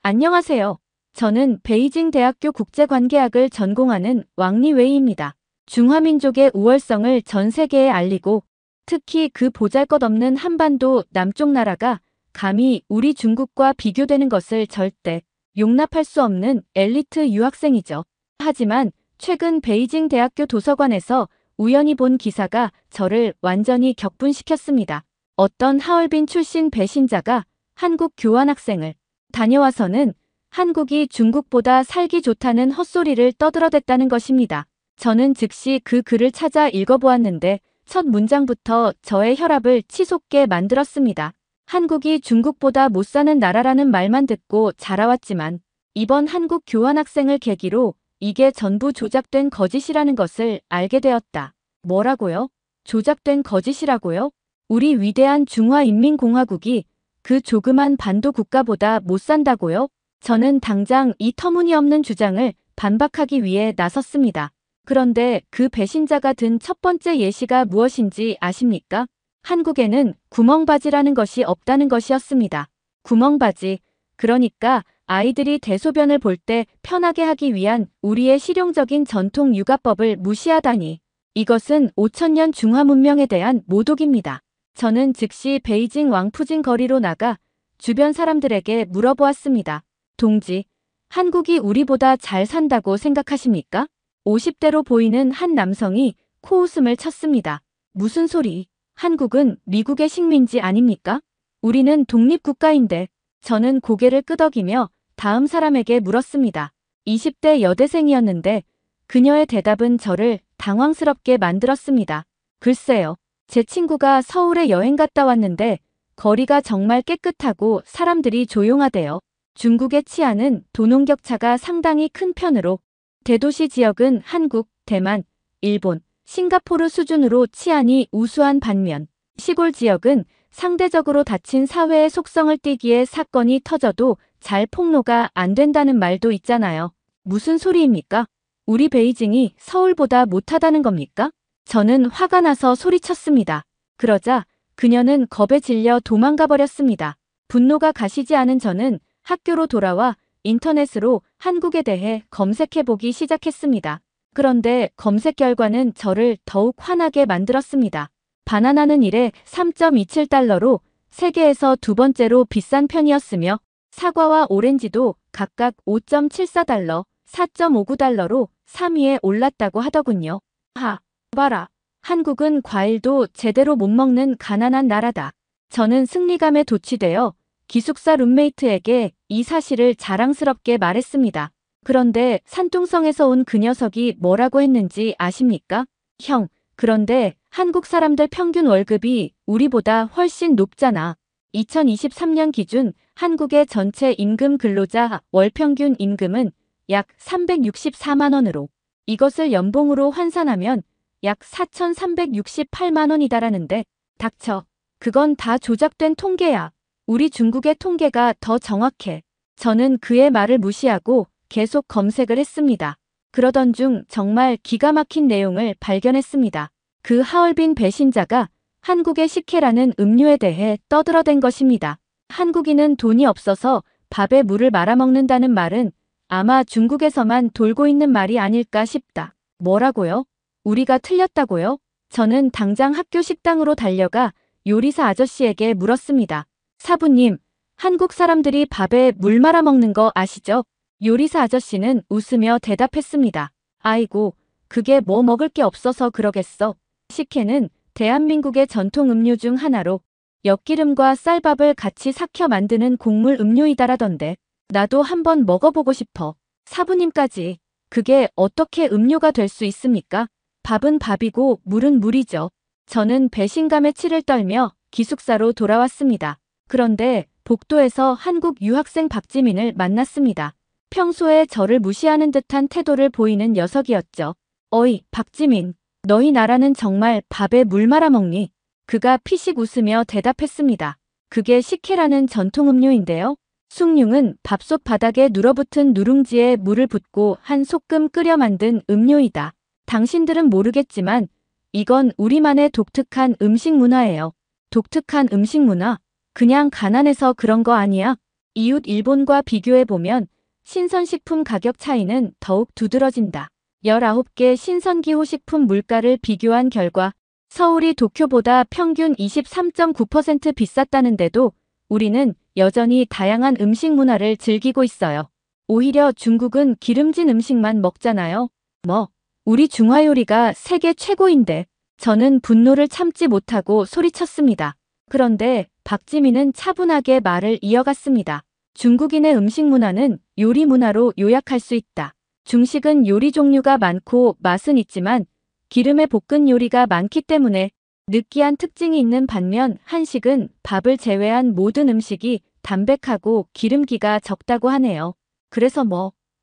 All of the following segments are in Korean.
안녕하세요. 저는 베이징 대학교 국제관계학을 전공하는 왕리웨이입니다. 중화민족의 우월성을 전 세계에 알리고 특히 그 보잘것없는 한반도 남쪽 나라가 감히 우리 중국과 비교되는 것을 절대 용납할 수 없는 엘리트 유학생이죠. 하지만 최근 베이징 대학교 도서관에서 우연히 본 기사가 저를 완전히 격분시켰습니다. 어떤 하얼빈 출신 배신자가 한국 교환학생을 다녀와서는 한국이 중국보다 살기 좋다는 헛소리를 떠들어댔다는 것입니다. 저는 즉시 그 글을 찾아 읽어보았는데 첫 문장부터 저의 혈압을 치솟게 만들었습니다. 한국이 중국보다 못 사는 나라라는 말만 듣고 자라왔지만 이번 한국 교환학생을 계기로 이게 전부 조작된 거짓이라는 것을 알게 되었다. 뭐라고요? 조작된 거짓이라고요? 우리 위대한 중화인민공화국이 그 조그만 반도 국가보다 못 산다고요? 저는 당장 이 터무니없는 주장을 반박하기 위해 나섰습니다. 그런데 그 배신자가 든 첫 번째 예시가 무엇인지 아십니까? 한국에는 구멍바지라는 것이 없다는 것이었습니다. 구멍바지, 그러니까 아이들이 대소변을 볼 때 편하게 하기 위한 우리의 실용적인 전통 육아법을 무시하다니. 이것은 5000년 중화 문명에 대한 모독입니다. 저는 즉시 베이징 왕푸진 거리로 나가 주변 사람들에게 물어보았습니다. 동지, 한국이 우리보다 잘 산다고 생각하십니까? 50대로 보이는 한 남성이 코웃음을 쳤습니다. 무슨 소리? 한국은 미국의 식민지 아닙니까? 우리는 독립국가인데. 저는 고개를 끄덕이며 다음 사람에게 물었습니다. 20대 여대생이었는데 그녀의 대답은 저를 당황스럽게 만들었습니다. 글쎄요. 제 친구가 서울에 여행 갔다 왔는데 거리가 정말 깨끗하고 사람들이 조용하대요. 중국의 치안은 도농격차가 상당히 큰 편으로 대도시 지역은 한국, 대만, 일본, 싱가포르 수준으로 치안이 우수한 반면 시골 지역은 상대적으로 닫힌 사회의 속성을 띠기에 사건이 터져도 잘 폭로가 안 된다는 말도 있잖아요. 무슨 소리입니까? 우리 베이징이 서울보다 못하다는 겁니까? 저는 화가 나서 소리쳤습니다. 그러자 그녀는 겁에 질려 도망가 버렸습니다. 분노가 가시지 않은 저는 학교로 돌아와 인터넷으로 한국에 대해 검색해보기 시작했습니다. 그런데 검색 결과는 저를 더욱 화나게 만들었습니다. 바나나는 1에 3.27달러로 세계에서 두 번째로 비싼 편이었으며 사과와 오렌지도 각각 5.74달러, 4.59달러로 3위에 올랐다고 하더군요. 봐라. 한국은 과일도 제대로 못 먹는 가난한 나라다. 저는 승리감에 도취되어 기숙사 룸메이트에게 이 사실을 자랑스럽게 말했습니다. 그런데 산둥성에서 온 그 녀석이 뭐라고 했는지 아십니까? 형, 그런데 한국 사람들 평균 월급이 우리보다 훨씬 높잖아. 2023년 기준 한국의 전체 임금 근로자 월평균 임금은 약 364만 원으로 이것을 연봉으로 환산하면 약 4,368만 원이다라는데 닥쳐. 그건 다 조작된 통계야. 우리 중국의 통계가 더 정확해. 저는 그의 말을 무시하고 계속 검색을 했습니다. 그러던 중 정말 기가 막힌 내용을 발견했습니다. 그 하얼빈 배신자가 한국의 식혜라는 음료에 대해 떠들어댄 것입니다. 한국인은 돈이 없어서 밥에 물을 말아먹는다는 말은 아마 중국에서만 돌고 있는 말이 아닐까 싶다. 뭐라고요? 우리가 틀렸다고요? 저는 당장 학교 식당으로 달려가 요리사 아저씨에게 물었습니다. 사부님, 한국 사람들이 밥에 물 말아 먹는 거 아시죠? 요리사 아저씨는 웃으며 대답했습니다. 아이고, 그게 뭐 먹을 게 없어서 그러겠어. 식혜는 대한민국의 전통 음료 중 하나로 엿기름과 쌀밥을 같이 삭혀 만드는 곡물 음료이다라던데. 나도 한번 먹어보고 싶어. 사부님까지. 그게 어떻게 음료가 될 수 있습니까? 밥은 밥이고 물은 물이죠. 저는 배신감에 치를 떨며 기숙사로 돌아왔습니다. 그런데 복도에서 한국 유학생 박지민을 만났습니다. 평소에 저를 무시하는 듯한 태도를 보이는 녀석이었죠. 어이, 박지민. 너희 나라는 정말 밥에 물 말아 먹니? 그가 피식 웃으며 대답했습니다. 그게 식혜라는 전통 음료인데요. 숭늉은 밥솥 바닥에 눌어붙은 누룽지에 물을 붓고 한 소끔 끓여 만든 음료이다. 당신들은 모르겠지만 이건 우리만의 독특한 음식 문화예요. 독특한 음식 문화? 그냥 가난해서 그런 거 아니야? 이웃 일본과 비교해보면 신선식품 가격 차이는 더욱 두드러진다. 19개 신선기호식품 물가를 비교한 결과 서울이 도쿄보다 평균 23.9% 비쌌다는데도 우리는 여전히 다양한 음식 문화를 즐기고 있어요. 오히려 중국은 기름진 음식만 먹잖아요. 우리 중화 요리가 세계 최고인데. 저는 분노를 참지 못하고 소리쳤습니다. 그런데 박지민은 차분하게 말을 이어갔습니다. 중국인의 음식 문화는 요리 문화로 요약할 수 있다. 중식은 요리 종류가 많고 맛은 있지만 기름에 볶은 요리가 많기 때문에 느끼한 특징이 있는 반면 한식은 밥을 제외한 모든 음식이 담백하고 기름기가 적다고 하네요. 그래서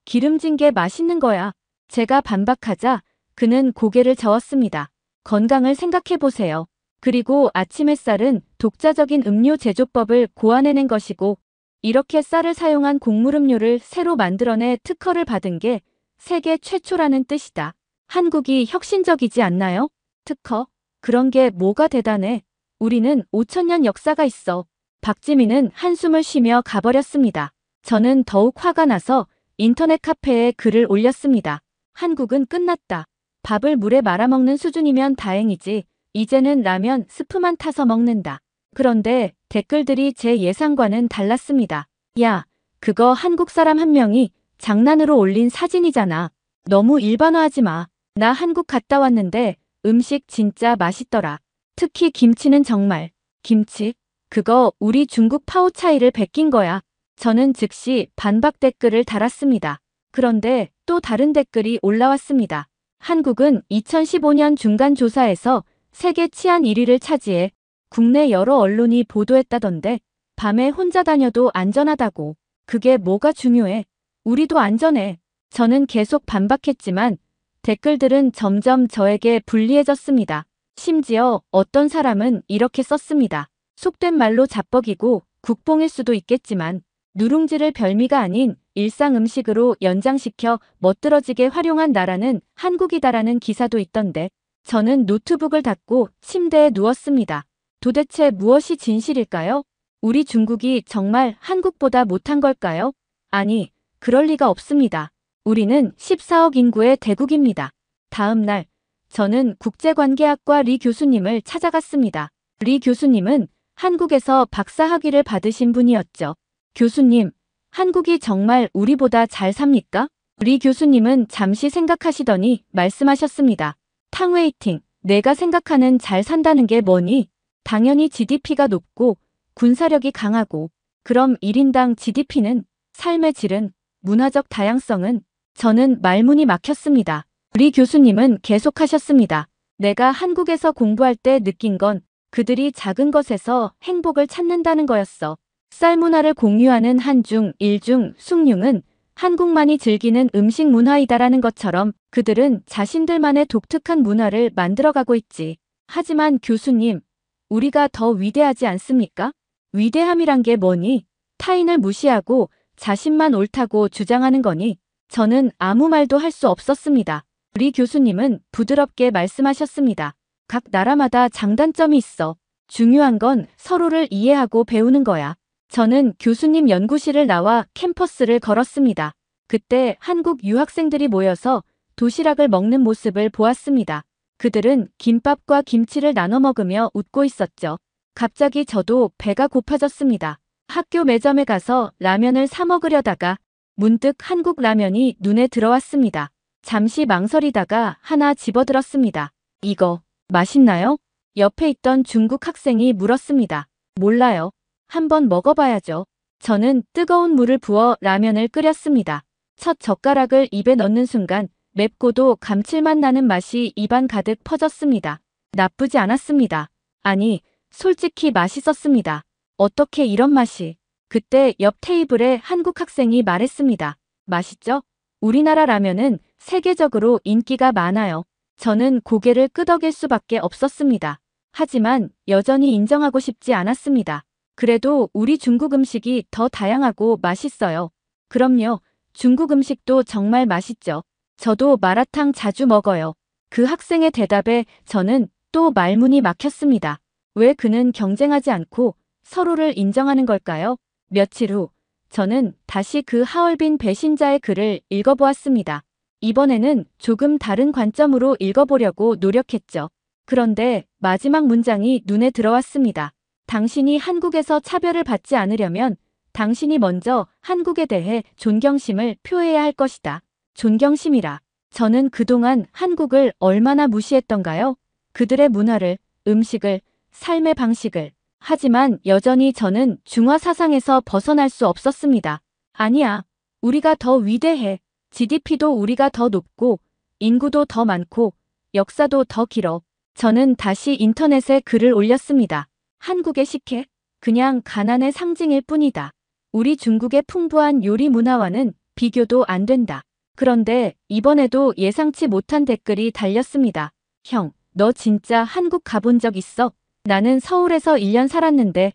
기름진 게 맛있는 거야. 제가 반박하자 그는 고개를 저었습니다. 건강을 생각해보세요. 그리고 아침 햇살은 독자적인 음료 제조법을 고안해낸 것이고 이렇게 쌀을 사용한 곡물음료를 새로 만들어내 특허를 받은 게 세계 최초라는 뜻이다. 한국이 혁신적이지 않나요? 특허? 그런 게 뭐가 대단해. 우리는 5,000년 역사가 있어. 박지민은 한숨을 쉬며 가버렸습니다. 저는 더욱 화가 나서 인터넷 카페에 글을 올렸습니다. 한국은 끝났다. 밥을 물에 말아먹는 수준이면 다행이지. 이제는 라면 스프만 타서 먹는다. 그런데 댓글들이 제 예상과는 달랐습니다. 야, 그거 한국 사람 한 명이 장난으로 올린 사진이잖아. 너무 일반화하지 마. 나 한국 갔다 왔는데 음식 진짜 맛있더라. 특히 김치는 정말. 김치? 그거 우리 중국 파오 차이를 베낀 거야. 저는 즉시 반박 댓글을 달았습니다. 그런데 또 다른 댓글이 올라왔습니다. 한국은 2015년 중간조사에서 세계 치안 1위를 차지해 국내 여러 언론이 보도했다던데 밤에 혼자 다녀도 안전하다고. 그게 뭐가 중요해? 우리도 안전해. 저는 계속 반박했지만 댓글들은 점점 저에게 불리해졌습니다. 심지어 어떤 사람은 이렇게 썼습니다. 속된 말로 자뻑이고 국뽕일 수도 있겠지만 누룽지를 별미가 아닌 일상 음식으로 연장시켜 멋들어지게 활용한 나라는 한국이다라는 기사도 있던데 저는 노트북을 닫고 침대에 누웠습니다. 도대체 무엇이 진실일까요? 우리 중국이 정말 한국보다 못한 걸까요? 아니, 그럴 리가 없습니다. 우리는 14억 인구의 대국입니다. 다음 날, 저는 국제관계학과 리 교수님을 찾아갔습니다. 리 교수님은 한국에서 박사 학위를 받으신 분이었죠. 교수님, 한국이 정말 우리보다 잘 삽니까? 리 교수님은 잠시 생각하시더니 말씀하셨습니다. 탕웨이팅, 내가 생각하는 잘 산다는 게 뭐니? 당연히 GDP가 높고 군사력이 강하고 그럼 1인당 GDP는? 삶의 질은? 문화적 다양성은? 저는 말문이 막혔습니다. 리 교수님은 계속하셨습니다. 내가 한국에서 공부할 때 느낀 건 그들이 작은 것에서 행복을 찾는다는 거였어. 쌀 문화를 공유하는 한중, 일중, 숭늉은 한국만이 즐기는 음식 문화이다라는 것처럼 그들은 자신들만의 독특한 문화를 만들어가고 있지. 하지만 교수님, 우리가 더 위대하지 않습니까? 위대함이란 게 뭐니? 타인을 무시하고 자신만 옳다고 주장하는 거니? 저는 아무 말도 할 수 없었습니다. 리 교수님은 부드럽게 말씀하셨습니다. 각 나라마다 장단점이 있어. 중요한 건 서로를 이해하고 배우는 거야. 저는 교수님 연구실을 나와 캠퍼스를 걸었습니다. 그때 한국 유학생들이 모여서 도시락을 먹는 모습을 보았습니다. 그들은 김밥과 김치를 나눠 먹으며 웃고 있었죠. 갑자기 저도 배가 고파졌습니다. 학교 매점에 가서 라면을 사 먹으려다가 문득 한국 라면이 눈에 들어왔습니다. 잠시 망설이다가 하나 집어들었습니다. 이거 맛있나요? 옆에 있던 중국 학생이 물었습니다. 몰라요. 한번 먹어봐야죠. 저는 뜨거운 물을 부어 라면을 끓였습니다. 첫 젓가락을 입에 넣는 순간 맵고도 감칠맛 나는 맛이 입안 가득 퍼졌습니다. 나쁘지 않았습니다. 아니, 솔직히 맛있었습니다. 어떻게 이런 맛이? 그때 옆 테이블에 한국 학생이 말했습니다. 맛있죠? 우리나라 라면은 세계적으로 인기가 많아요. 저는 고개를 끄덕일 수밖에 없었습니다. 하지만 여전히 인정하고 싶지 않았습니다. 그래도 우리 중국 음식이 더 다양하고 맛있어요. 그럼요. 중국 음식도 정말 맛있죠. 저도 마라탕 자주 먹어요. 그 학생의 대답에 저는 또 말문이 막혔습니다. 왜 그는 경쟁하지 않고 서로를 인정하는 걸까요? 며칠 후 저는 다시 그 하얼빈 배신자의 글을 읽어보았습니다. 이번에는 조금 다른 관점으로 읽어보려고 노력했죠. 그런데 마지막 문장이 눈에 들어왔습니다. 당신이 한국에서 차별을 받지 않으려면 당신이 먼저 한국에 대해 존경심을 표해야 할 것이다. 존경심이라. 저는 그동안 한국을 얼마나 무시했던가요? 그들의 문화를, 음식을, 삶의 방식을. 하지만 여전히 저는 중화 사상에서 벗어날 수 없었습니다. 아니야. 우리가 더 위대해. GDP도 우리가 더 높고, 인구도 더 많고, 역사도 더 길어. 저는 다시 인터넷에 글을 올렸습니다. 한국의 식혜? 그냥 가난의 상징일 뿐이다. 우리 중국의 풍부한 요리 문화와는 비교도 안 된다. 그런데 이번에도 예상치 못한 댓글이 달렸습니다. 형, 너 진짜 한국 가본 적 있어? 나는 서울에서 1년 살았는데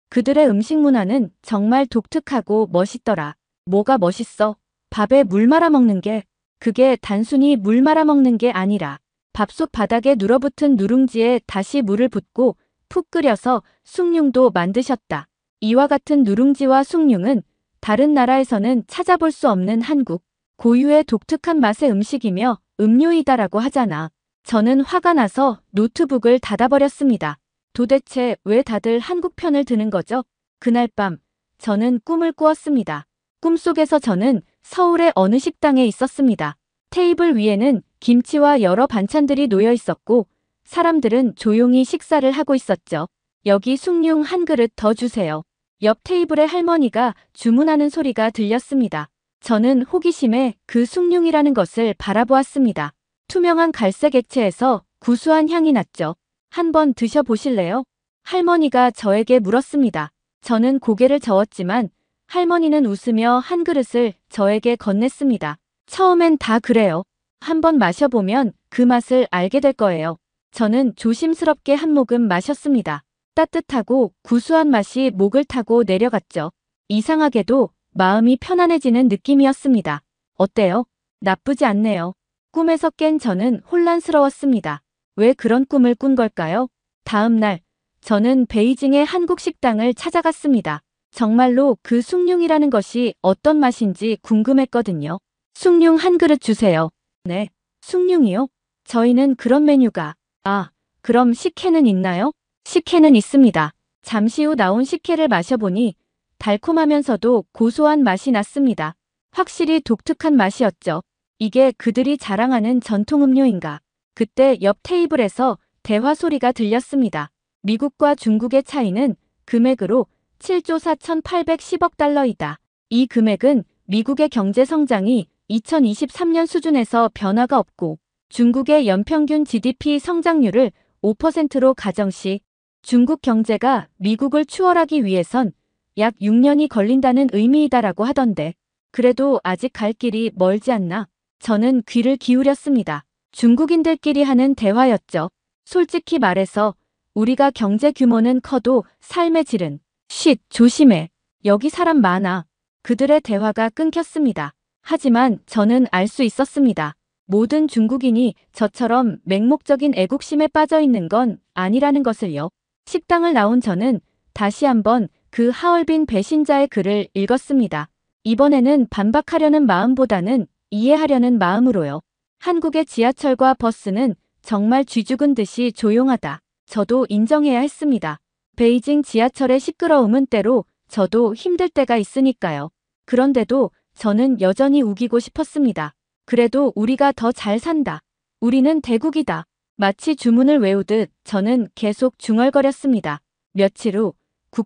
그들의 음식 문화는 정말 독특하고 멋있더라. 뭐가 멋있어? 밥에 물 말아 먹는 게. 그게 단순히 물 말아 먹는 게 아니라 밥솥 바닥에 눌어붙은 누룽지에 다시 물을 붓고 푹 끓여서 숭늉도 만드셨다. 이와 같은 누룽지와 숭늉은 다른 나라에서는 찾아볼 수 없는 한국 고유의 독특한 맛의 음식이며 음료이다라고 하잖아. 저는 화가 나서 노트북을 닫아버렸습니다. 도대체 왜 다들 한국 편을 드는 거죠? 그날 밤 저는 꿈을 꾸었습니다. 꿈속에서 저는 서울의 어느 식당에 있었습니다. 테이블 위에는 김치와 여러 반찬들이 놓여 있었고 사람들은 조용히 식사를 하고 있었죠. 여기 숭늉 한 그릇 더 주세요. 옆 테이블의 할머니가 주문하는 소리가 들렸습니다. 저는 호기심에 그 숭늉이라는 것을 바라보았습니다. 투명한 갈색 액체에서 구수한 향이 났죠. 한번 드셔보실래요? 할머니가 저에게 물었습니다. 저는 고개를 저었지만 할머니는 웃으며 한 그릇을 저에게 건넸습니다. 처음엔 다 그래요. 한번 마셔보면 그 맛을 알게 될 거예요. 저는 조심스럽게 한 모금 마셨습니다. 따뜻하고 구수한 맛이 목을 타고 내려갔죠. 이상하게도 마음이 편안해지는 느낌이었습니다. 어때요? 나쁘지 않네요. 꿈에서 깬 저는 혼란스러웠습니다. 왜 그런 꿈을 꾼 걸까요? 다음 날, 저는 베이징의 한국 식당을 찾아갔습니다. 정말로 그 숭늉이라는 것이 어떤 맛인지 궁금했거든요. 숭늉 한 그릇 주세요. 네, 숭늉이요? 저희는 그런 메뉴가. 아, 그럼 식혜는 있나요? 식혜는 있습니다. 잠시 후 나온 식혜를 마셔보니 달콤하면서도 고소한 맛이 났습니다. 확실히 독특한 맛이었죠. 이게 그들이 자랑하는 전통 음료인가? 그때 옆 테이블에서 대화 소리가 들렸습니다. 미국과 중국의 차이는 금액으로 7조 4,810억 달러이다. 이 금액은 미국의 경제 성장이 2023년 수준에서 변화가 없고 중국의 연평균 GDP 성장률을 5%로 가정 시 중국 경제가 미국을 추월하기 위해선 약 6년이 걸린다는 의미이다라고 하던데 그래도 아직 갈 길이 멀지 않나? 저는 귀를 기울였습니다. 중국인들끼리 하는 대화였죠. 솔직히 말해서 우리가 경제 규모는 커도 삶의 질은 쉿, 조심해. 여기 사람 많아. 그들의 대화가 끊겼습니다. 하지만 저는 알 수 있었습니다. 모든 중국인이 저처럼 맹목적인 애국심에 빠져 있는 건 아니라는 것을요. 식당을 나온 저는 다시 한번 그 하얼빈 배신자의 글을 읽었습니다. 이번에는 반박하려는 마음보다는 이해하려는 마음으로요. 한국의 지하철과 버스는 정말 쥐죽은 듯이 조용하다. 저도 인정해야 했습니다. 베이징 지하철의 시끄러움은 때로 저도 힘들 때가 있으니까요. 그런데도 저는 여전히 우기고 싶었습니다. 그래도 우리가 더 잘 산다. 우리는 대국이다. 마치 주문을 외우듯 저는 계속 중얼거렸습니다. 며칠 후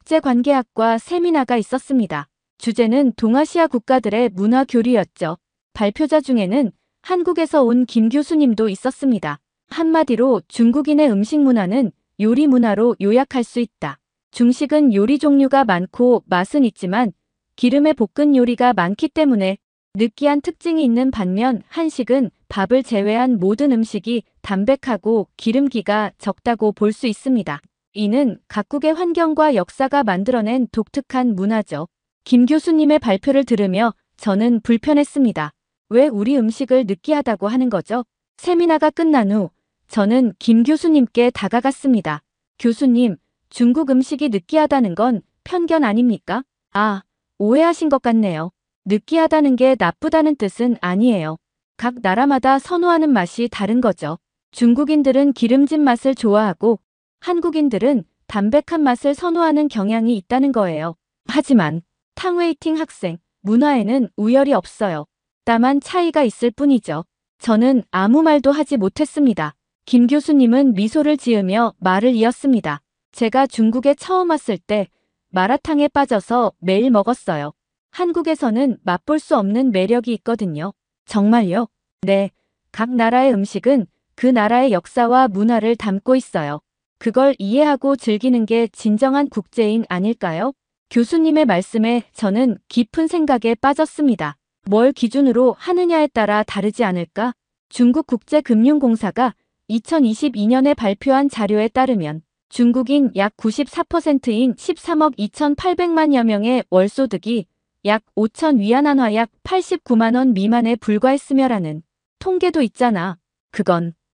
국제관계학과 세미나가 있었습니다. 주제는 동아시아 국가들의 문화 교류였죠. 발표자 중에는 한국에서 온 김 교수님도 있었습니다. 한마디로 중국인의 음식 문화는 요리 문화로 요약할 수 있다. 중식은 요리 종류가 많고 맛은 있지만 기름에 볶은 요리가 많기 때문에 느끼한 특징이 있는 반면 한식은 밥을 제외한 모든 음식이 담백하고 기름기가 적다고 볼 수 있습니다. 이는 각국의 환경과 역사가 만들어낸 독특한 문화죠. 김 교수님의 발표를 들으며 저는 불편했습니다. 왜 우리 음식을 느끼하다고 하는 거죠? 세미나가 끝난 후 저는 김 교수님께 다가갔습니다. 교수님, 중국 음식이 느끼하다는 건 편견 아닙니까? 아, 오해하신 것 같네요. 느끼하다는 게 나쁘다는 뜻은 아니에요. 각 나라마다 선호하는 맛이 다른 거죠. 중국인들은 기름진 맛을 좋아하고 한국인들은 담백한 맛을 선호하는 경향이 있다는 거예요. 하지만 탕웨이팅 학생 문화에는 우열이 없어요. 다만 차이가 있을 뿐이죠. 저는 아무 말도 하지 못했습니다. 김 교수님은 미소를 지으며 말을 이었습니다. 제가 중국에 처음 왔을 때 마라탕에 빠져서 매일 먹었어요. 한국에서는 맛볼 수 없는 매력이 있거든요. 정말요? 네. 각 나라의 음식은 그 나라의 역사와 문화를 담고 있어요. 그걸 이해하고 즐기는 게 진정한 국제인 아닐까요? 교수님의 말씀에 저는 깊은 생각에 빠졌습니다. 뭘 기준으로 하느냐에 따라 다르지 않을까? 중국국제금융공사가 2022년에 발표한 자료에 따르면 중국인 약 94%인 13억 2,800만여 명의 월소득이 약 5천 위안화 약 89만 원 미만에 불과했으며라는 통계도 있잖아.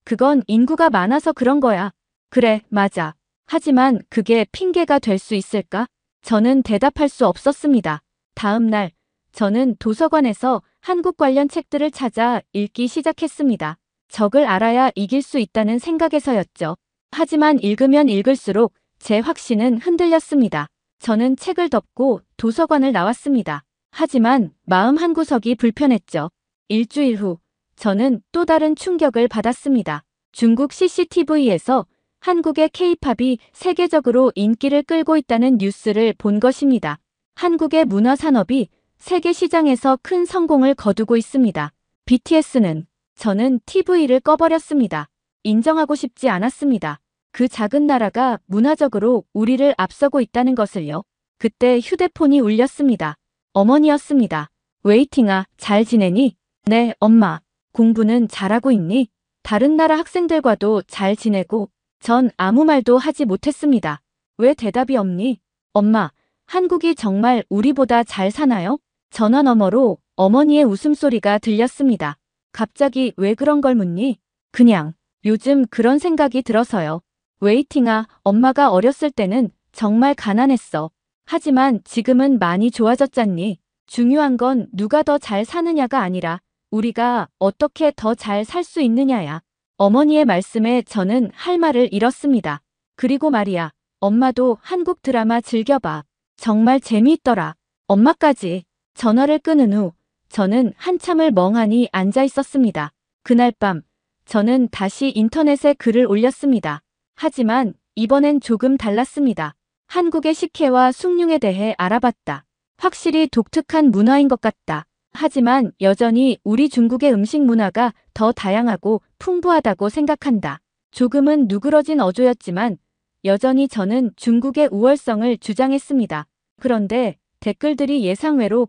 그건 인구가 많아서 그런 거야. 그래, 맞아. 하지만 그게 핑계가 될 수 있을까? 저는 대답할 수 없었습니다. 다음 날, 저는 도서관에서 한국 관련 책들을 찾아 읽기 시작했습니다. 적을 알아야 이길 수 있다는 생각에서였죠. 하지만 읽으면 읽을수록 제 확신은 흔들렸습니다. 저는 책을 덮고 도서관을 나왔습니다. 하지만 마음 한구석이 불편했죠. 일주일 후, 저는 또 다른 충격을 받았습니다. 중국 CCTV에서 한국의 K-팝이 세계적으로 인기를 끌고 있다는 뉴스를 본 것입니다. 한국의 문화 산업이 세계 시장에서 큰 성공을 거두고 있습니다. BTS는 저는 TV를 꺼버렸습니다. 인정하고 싶지 않았습니다. 그 작은 나라가 문화적으로 우리를 앞서고 있다는 것을요. 그때 휴대폰이 울렸습니다. 어머니였습니다. 웨이팅아, 잘 지내니? 네, 엄마. 공부는 잘하고 있니? 다른 나라 학생들과도 잘 지내고? 전 아무 말도 하지 못했습니다. 왜 대답이 없니? 엄마, 한국이 정말 우리보다 잘 사나요? 전화 너머로 어머니의 웃음소리가 들렸습니다. 갑자기 왜 그런 걸 묻니? 그냥 요즘 그런 생각이 들어서요. 웨이팅아, 엄마가 어렸을 때는 정말 가난했어. 하지만 지금은 많이 좋아졌잖니. 중요한 건 누가 더 잘 사느냐가 아니라 우리가 어떻게 더 잘 살 수 있느냐야. 어머니의 말씀에 저는 할 말을 잃었습니다. 그리고 말이야, 엄마도 한국 드라마 즐겨봐. 정말 재미있더라. 엄마까지. 전화를 끊은 후 저는 한참을 멍하니 앉아 있었습니다. 그날 밤 저는 다시 인터넷에 글을 올렸습니다. 하지만 이번엔 조금 달랐습니다. 한국의 식혜와 숭늉에 대해 알아봤다. 확실히 독특한 문화인 것 같다. 하지만 여전히 우리 중국의 음식 문화가 더 다양하고 풍부하다고 생각한다. 조금은 누그러진 어조였지만 여전히 저는 중국의 우월성을 주장했습니다. 그런데 댓글들이 예상외로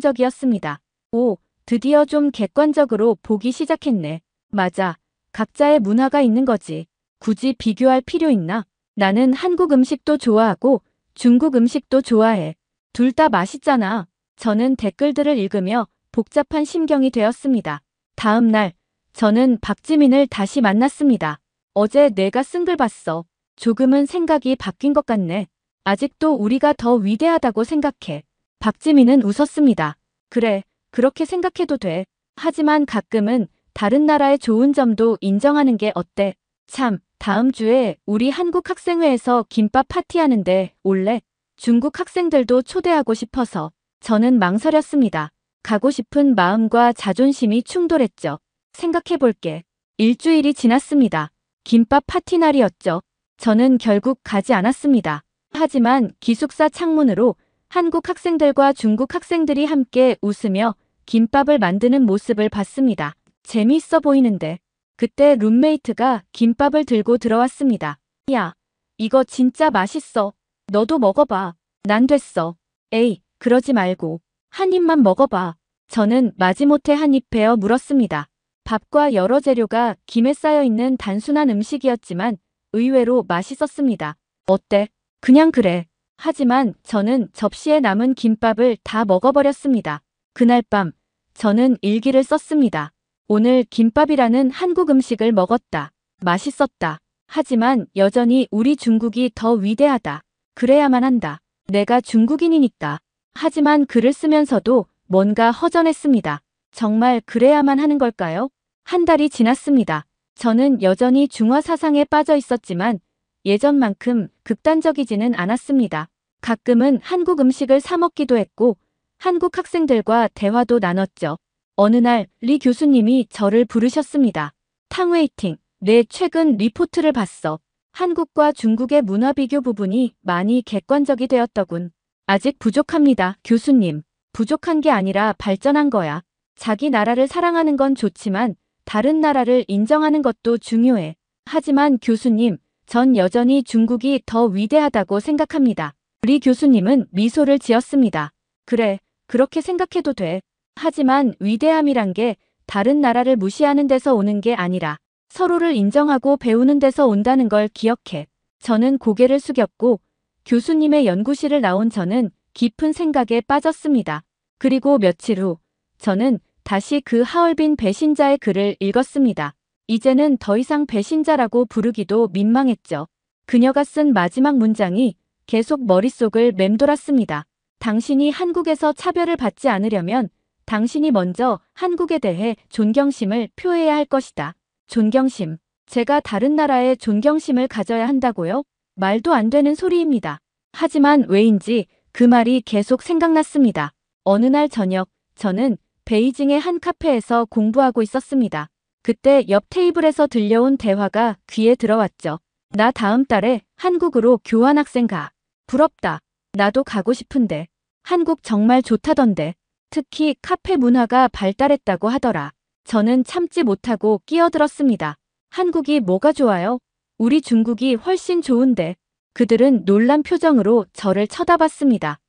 긍정적이었습니다. 오, 드디어 좀 객관적으로 보기 시작했네. 맞아. 각자의 문화가 있는 거지. 굳이 비교할 필요 있나? 나는 한국 음식도 좋아하고 중국 음식도 좋아해. 둘 다 맛있잖아. 저는 댓글들을 읽으며 복잡한 심경이 되었습니다. 다음 날, 저는 박지민을 다시 만났습니다. 어제 내가 쓴 글 봤어. 조금은 생각이 바뀐 것 같네. 아직도 우리가 더 위대하다고 생각해. 박지민은 웃었습니다. 그래, 그렇게 생각해도 돼. 하지만 가끔은 다른 나라의 좋은 점도 인정하는 게 어때? 참, 다음 주에 우리 한국 학생회에서 김밥 파티하는데 올래? 중국 학생들도 초대하고 싶어서. 저는 망설였습니다. 가고 싶은 마음과 자존심이 충돌했죠. 생각해볼게. 일주일이 지났습니다. 김밥 파티 날이었죠. 저는 결국 가지 않았습니다. 하지만 기숙사 창문으로 한국 학생들과 중국 학생들이 함께 웃으며 김밥을 만드는 모습을 봤습니다. 재미있어 보이는데. 그때 룸메이트가 김밥을 들고 들어왔습니다. 야, 이거 진짜 맛있어. 너도 먹어봐. 난 됐어. 에이, 그러지 말고 한 입만 먹어봐. 저는 마지못해 한 입 베어 물었습니다. 밥과 여러 재료가 김에 쌓여있는 단순한 음식이었지만 의외로 맛있었습니다. 어때? 그냥 그래. 하지만 저는 접시에 남은 김밥을 다 먹어버렸습니다. 그날 밤 저는 일기를 썼습니다. 오늘 김밥이라는 한국 음식을 먹었다. 맛있었다. 하지만 여전히 우리 중국이 더 위대하다. 그래야만 한다. 내가 중국인이니까. 하지만 글을 쓰면서도 뭔가 허전했습니다. 정말 그래야만 하는 걸까요? 한 달이 지났습니다. 저는 여전히 중화 사상에 빠져 있었지만 예전만큼 극단적이지는 않았습니다. 가끔은 한국 음식을 사 먹기도 했고 한국 학생들과 대화도 나눴죠. 어느 날 리 교수님이 저를 부르셨습니다. 탕웨이팅, 내 최근 리포트를 봤어. 한국과 중국의 문화 비교 부분이 많이 객관적이 되었더군. 아직 부족합니다, 교수님. 부족한 게 아니라 발전한 거야. 자기 나라를 사랑하는 건 좋지만 다른 나라를 인정하는 것도 중요해. 하지만 교수님, 전 여전히 중국이 더 위대하다고 생각합니다. 리 교수님은 미소를 지었습니다. 그래, 그렇게 생각해도 돼. 하지만 위대함이란 게 다른 나라를 무시하는 데서 오는 게 아니라 서로를 인정하고 배우는 데서 온다는 걸 기억해. 저는 고개를 숙였고 교수님의 연구실을 나온 저는 깊은 생각에 빠졌습니다. 그리고 며칠 후 저는 다시 그 하얼빈 배신자의 글을 읽었습니다. 이제는 더 이상 배신자라고 부르기도 민망했죠. 그녀가 쓴 마지막 문장이 계속 머릿속을 맴돌았습니다. 당신이 한국에서 차별을 받지 않으려면 당신이 먼저 한국에 대해 존경심을 표해야 할 것이다. 존경심. 제가 다른 나라에 존경심을 가져야 한다고요? 말도 안 되는 소리입니다. 하지만 왜인지 그 말이 계속 생각났습니다. 어느 날 저녁, 저는 베이징의 한 카페에서 공부하고 있었습니다. 그때 옆 테이블에서 들려온 대화가 귀에 들어왔죠. 나 다음 달에 한국으로 교환학생 가. 부럽다. 나도 가고 싶은데. 한국 정말 좋다던데. 특히 카페 문화가 발달했다고 하더라. 저는 참지 못하고 끼어들었습니다. 한국이 뭐가 좋아요? 우리 중국이 훨씬 좋은데. 그들은 놀란 표정으로 저를 쳐다봤습니다.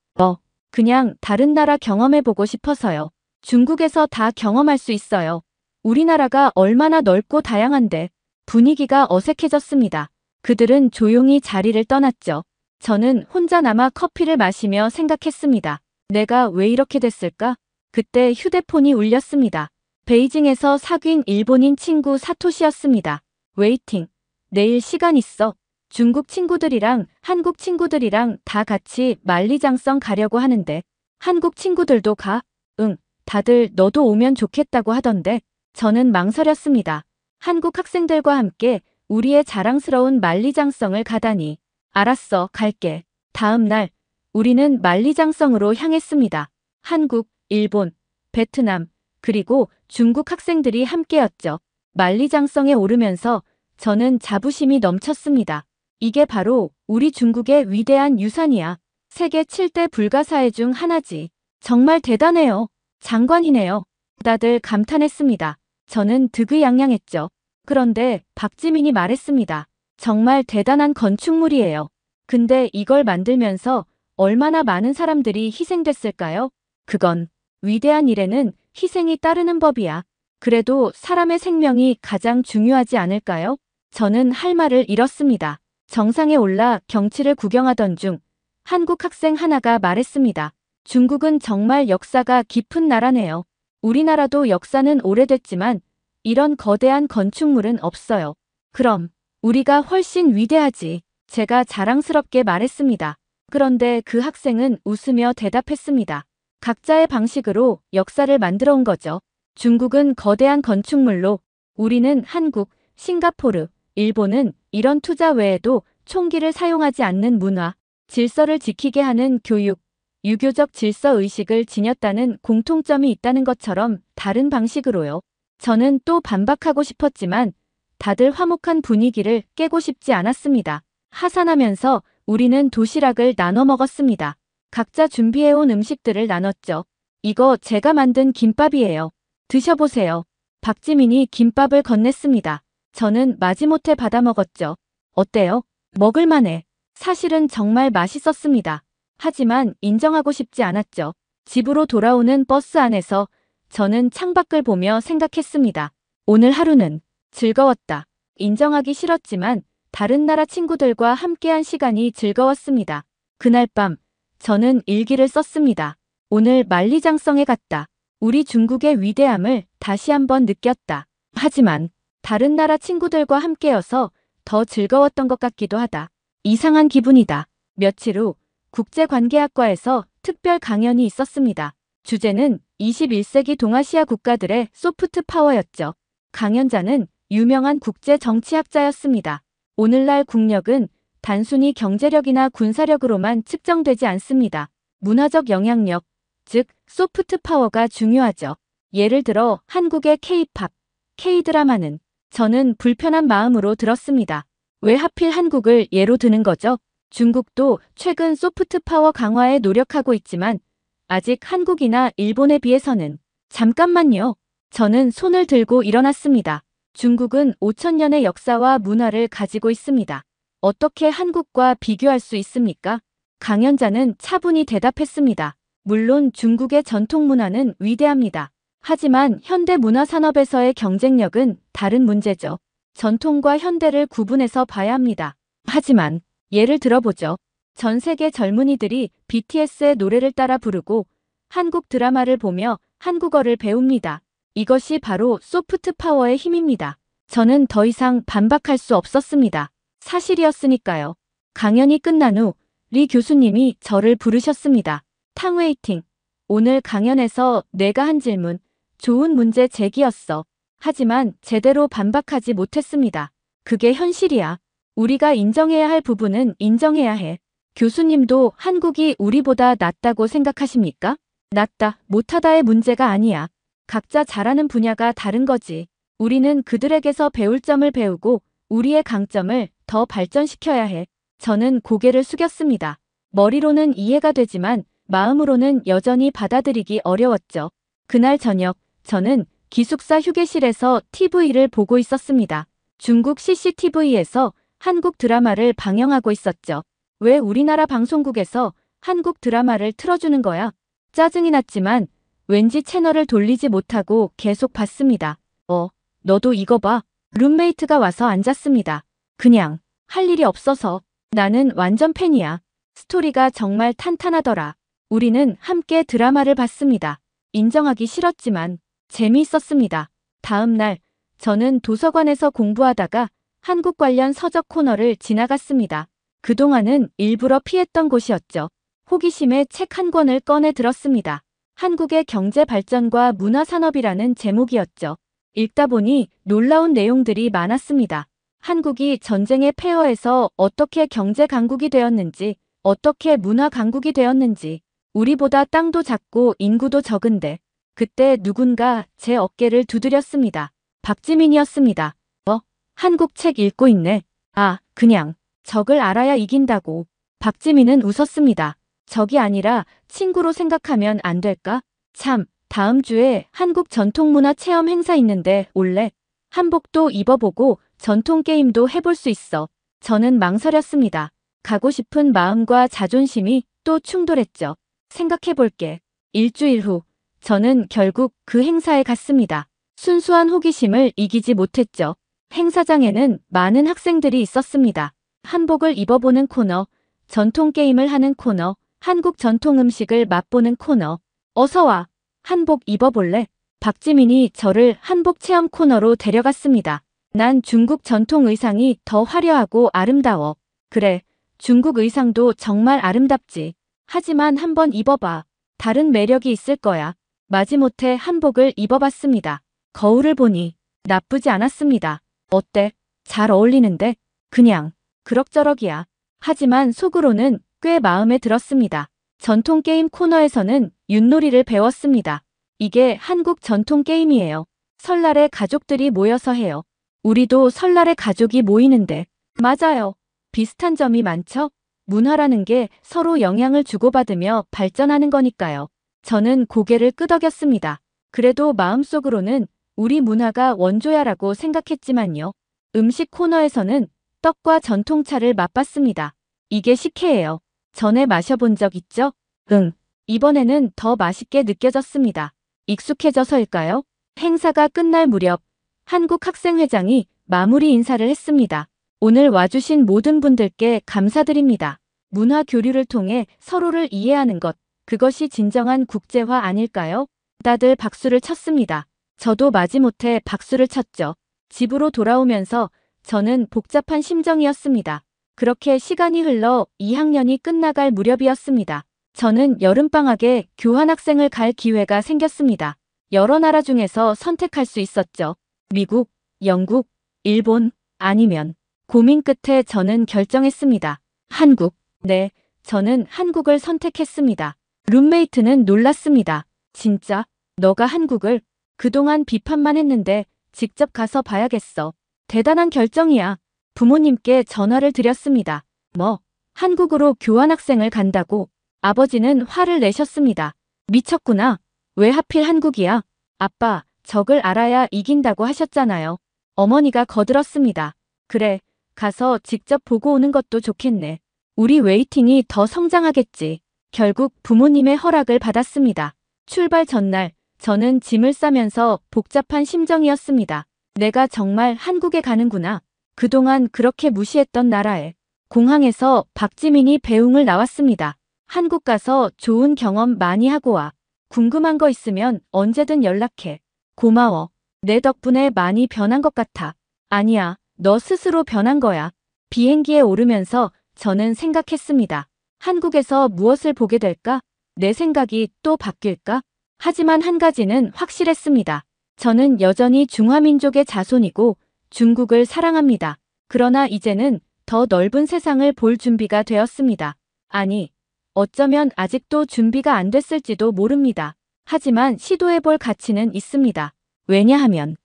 그냥 다른 나라 경험해보고 싶어서요. 중국에서 다 경험할 수 있어요. 우리나라가 얼마나 넓고 다양한데. 분위기가 어색해졌습니다. 그들은 조용히 자리를 떠났죠. 저는 혼자 남아 커피를 마시며 생각했습니다. 내가 왜 이렇게 됐을까? 그때 휴대폰이 울렸습니다. 베이징에서 사귄 일본인 친구 사토시였습니다. 웨이팅. 내일 시간 있어. 중국 친구들이랑 한국 친구들이랑 다 같이 만리장성 가려고 하는데. 한국 친구들도 가? 응. 다들 너도 오면 좋겠다고 하던데. 저는 망설였습니다. 한국 학생들과 함께 우리의 자랑스러운 만리장성을 가다니. 알았어, 갈게. 다음 날 우리는 만리장성으로 향했습니다. 한국, 일본, 베트남, 그리고 중국 학생들이 함께였죠. 만리장성에 오르면서 저는 자부심이 넘쳤습니다. 이게 바로 우리 중국의 위대한 유산이야. 세계 7대 불가사의 중 하나지. 정말 대단해요. 장관이네요. 다들 감탄했습니다. 저는 득의양양했죠. 그런데 박지민이 말했습니다. 정말 대단한 건축물이에요. 근데 이걸 만들면서 얼마나 많은 사람들이 희생됐을까요? 그건 위대한 일에는 희생이 따르는 법이야. 그래도 사람의 생명이 가장 중요하지 않을까요? 저는 할 말을 잃었습니다. 정상에 올라 경치를 구경하던 중 한국 학생 하나가 말했습니다. 중국은 정말 역사가 깊은 나라네요. 우리나라도 역사는 오래됐지만 이런 거대한 건축물은 없어요. 그럼 우리가 훨씬 위대하지. 제가 자랑스럽게 말했습니다. 그런데 그 학생은 웃으며 대답했습니다. 각자의 방식으로 역사를 만들어 온 거죠. 중국은 거대한 건축물로, 우리는 한국, 싱가포르, 일본은 이런 투자 외에도 총기를 사용하지 않는 문화, 질서를 지키게 하는 교육, 유교적 질서 의식을 지녔다는 공통점이 있다는 것처럼 다른 방식으로요. 저는 또 반박하고 싶었지만 다들 화목한 분위기를 깨고 싶지 않았습니다. 하산하면서 우리는 도시락을 나눠 먹었습니다. 각자 준비해온 음식들을 나눴죠. 이거 제가 만든 김밥이에요. 드셔보세요. 박지민이 김밥을 건넸습니다. 저는 마지못해 받아 먹었죠. 어때요? 먹을만해. 사실은 정말 맛있었습니다. 하지만 인정하고 싶지 않았죠. 집으로 돌아오는 버스 안에서 저는 창밖을 보며 생각했습니다. 오늘 하루는 즐거웠다. 인정하기 싫었지만 다른 나라 친구들과 함께한 시간이 즐거웠습니다. 그날 밤 저는 일기를 썼습니다. 오늘 만리장성에 갔다. 우리 중국의 위대함을 다시 한번 느꼈다. 하지만 다른 나라 친구들과 함께여서 더 즐거웠던 것 같기도 하다. 이상한 기분이다. 며칠 후 국제관계학과에서 특별 강연이 있었습니다. 주제는 21세기 동아시아 국가들의 소프트 파워였죠. 강연자는 유명한 국제 정치학자였습니다. 오늘날 국력은 단순히 경제력이나 군사력으로만 측정되지 않습니다. 문화적 영향력, 즉 소프트 파워가 중요하죠. 예를 들어 한국의 K-팝, K-드라마는 저는 불편한 마음으로 들었습니다. 왜 하필 한국을 예로 드는 거죠? 중국도 최근 소프트 파워 강화에 노력하고 있지만 아직 한국이나 일본에 비해서는 잠깐만요. 저는 손을 들고 일어났습니다. 중국은 5천년의 역사와 문화를 가지고 있습니다. 어떻게 한국과 비교할 수 있습니까? 강연자는 차분히 대답했습니다. 물론 중국의 전통 문화는 위대합니다. 하지만 현대 문화 산업에서의 경쟁력은 다른 문제죠. 전통과 현대를 구분해서 봐야 합니다. 하지만 예를 들어보죠. 전 세계 젊은이들이 BTS의 노래를 따라 부르고 한국 드라마를 보며 한국어를 배웁니다. 이것이 바로 소프트 파워의 힘입니다. 저는 더 이상 반박할 수 없었습니다. 사실이었으니까요. 강연이 끝난 후 리 교수님이 저를 부르셨습니다. 탕웨이팅. 오늘 강연에서 내가 한 질문, 좋은 문제 제기였어. 하지만 제대로 반박하지 못했습니다. 그게 현실이야. 우리가 인정해야 할 부분은 인정해야 해. 교수님도 한국이 우리보다 낫다고 생각하십니까? 낫다, 못하다의 문제가 아니야. 각자 잘하는 분야가 다른 거지. 우리는 그들에게서 배울 점을 배우고 우리의 강점을 더 발전시켜야 해. 저는 고개를 숙였습니다. 머리로는 이해가 되지만 마음으로는 여전히 받아들이기 어려웠죠. 그날 저녁, 저는 기숙사 휴게실에서 TV를 보고 있었습니다. 중국 CCTV에서 한국 드라마를 방영하고 있었죠. 왜 우리나라 방송국에서 한국 드라마를 틀어주는 거야? 짜증이 났지만 왠지 채널을 돌리지 못하고 계속 봤습니다. 너도 이거 봐. 룸메이트가 와서 앉았습니다. 그냥 할 일이 없어서. 나는 완전 팬이야. 스토리가 정말 탄탄하더라. 우리는 함께 드라마를 봤습니다. 인정하기 싫었지만 재미있었습니다. 다음 날 저는 도서관에서 공부하다가 한국 관련 서적 코너를 지나갔습니다. 그동안은 일부러 피했던 곳이었죠. 호기심에 책 한 권을 꺼내 들었습니다. 한국의 경제 발전과 문화 산업이라는 제목이었죠. 읽다 보니 놀라운 내용들이 많았습니다. 한국이 전쟁의 폐허에서 어떻게 경제 강국이 되었는지, 어떻게 문화 강국이 되었는지, 우리보다 땅도 작고 인구도 적은데, 그때 누군가 제 어깨를 두드렸습니다. 박지민이었습니다. 한국 책 읽고 있네. 그냥 적을 알아야 이긴다고. 박지민은 웃었습니다. 적이 아니라 친구로 생각하면 안 될까? 참, 다음 주에 한국 전통문화 체험 행사 있는데 올래? 한복도 입어보고 전통 게임도 해볼 수 있어. 저는 망설였습니다. 가고 싶은 마음과 자존심이 또 충돌했죠. 생각해볼게. 일주일 후, 저는 결국 그 행사에 갔습니다. 순수한 호기심을 이기지 못했죠. 행사장에는 많은 학생들이 있었습니다. 한복을 입어보는 코너, 전통 게임을 하는 코너, 한국 전통 음식을 맛보는 코너. 어서 와. 한복 입어볼래? 박지민이 저를 한복 체험 코너로 데려갔습니다. 난 중국 전통 의상이 더 화려하고 아름다워. 그래, 중국 의상도 정말 아름답지. 하지만 한번 입어봐. 다른 매력이 있을 거야. 마지못해 한복을 입어봤습니다. 거울을 보니 나쁘지 않았습니다. 어때? 잘 어울리는데? 그냥 그럭저럭이야. 하지만 속으로는 꽤 마음에 들었습니다. 전통 게임 코너에서는 윷놀이를 배웠습니다. 이게 한국 전통 게임이에요. 설날에 가족들이 모여서 해요. 우리도 설날에 가족이 모이는데. 맞아요. 비슷한 점이 많죠? 문화라는 게 서로 영향을 주고받으며 발전하는 거니까요. 저는 고개를 끄덕였습니다. 그래도 마음속으로는 우리 문화가 원조야라고 생각했지만요. 음식 코너에서는 떡과 전통차를 맛봤습니다. 이게 식혜예요. 전에 마셔본 적 있죠? 응. 이번에는 더 맛있게 느껴졌습니다. 익숙해져서일까요? 행사가 끝날 무렵 한국 학생회장이 마무리 인사를 했습니다. 오늘 와주신 모든 분들께 감사드립니다. 문화 교류를 통해 서로를 이해하는 것, 그것이 진정한 국제화 아닐까요? 다들 박수를 쳤습니다. 저도 마지못해 박수를 쳤죠. 집으로 돌아오면서 저는 복잡한 심정이었습니다. 그렇게 시간이 흘러 2학년이 끝나갈 무렵이었습니다. 저는 여름방학에 교환학생을 갈 기회가 생겼습니다. 여러 나라 중에서 선택할 수 있었죠. 미국, 영국, 일본, 아니면 고민 끝에 저는 결정했습니다. 한국. 네, 저는 한국을 선택했습니다. 룸메이트는 놀랐습니다. 진짜? 너가 한국을? 그동안 비판만 했는데 직접 가서 봐야겠어. 대단한 결정이야. 부모님께 전화를 드렸습니다. 뭐? 한국으로 교환학생을 간다고? 아버지는 화를 내셨습니다. 미쳤구나. 왜 하필 한국이야? 아빠, 적을 알아야 이긴다고 하셨잖아요. 어머니가 거들었습니다. 그래, 가서 직접 보고 오는 것도 좋겠네. 우리 웨이팅이 더 성장하겠지. 결국 부모님의 허락을 받았습니다. 출발 전날, 저는 짐을 싸면서 복잡한 심정이었습니다. 내가 정말 한국에 가는구나. 그동안 그렇게 무시했던 나라에. 공항에서 박지민이 배웅을 나왔습니다. 한국 가서 좋은 경험 많이 하고 와. 궁금한 거 있으면 언제든 연락해. 고마워. 내 덕분에 많이 변한 것 같아. 아니야, 너 스스로 변한 거야. 비행기에 오르면서 저는 생각했습니다. 한국에서 무엇을 보게 될까? 내 생각이 또 바뀔까? 하지만 한 가지는 확실했습니다. 저는 여전히 중화민족의 자손이고 중국을 사랑합니다. 그러나 이제는 더 넓은 세상을 볼 준비가 되었습니다. 아니, 어쩌면 아직도 준비가 안 됐을지도 모릅니다. 하지만 시도해볼 가치는 있습니다. 왜냐하면,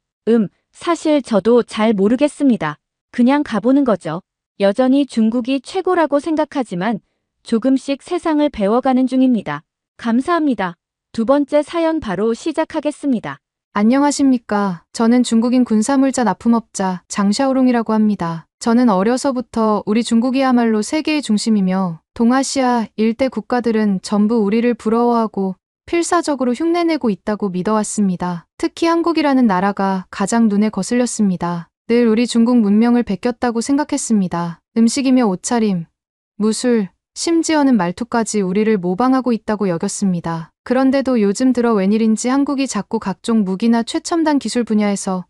사실 저도 잘 모르겠습니다. 그냥 가보는 거죠. 여전히 중국이 최고라고 생각하지만 조금씩 세상을 배워가는 중입니다. 감사합니다. 두 번째 사연 바로 시작하겠습니다. 안녕하십니까. 저는 중국인 군사물자 납품업자 장샤오롱이라고 합니다. 저는 어려서부터 우리 중국이야말로 세계의 중심이며 동아시아 일대 국가들은 전부 우리를 부러워하고 필사적으로 흉내내고 있다고 믿어왔습니다. 특히 한국이라는 나라가 가장 눈에 거슬렸습니다. 늘 우리 중국 문명을 베꼈다고 생각했습니다. 음식이며 옷차림, 무술, 심지어는 말투까지 우리를 모방하고 있다고 여겼습니다. 그런데도 요즘 들어 웬일인지 한국이 자꾸 각종 무기나 최첨단 기술 분야에서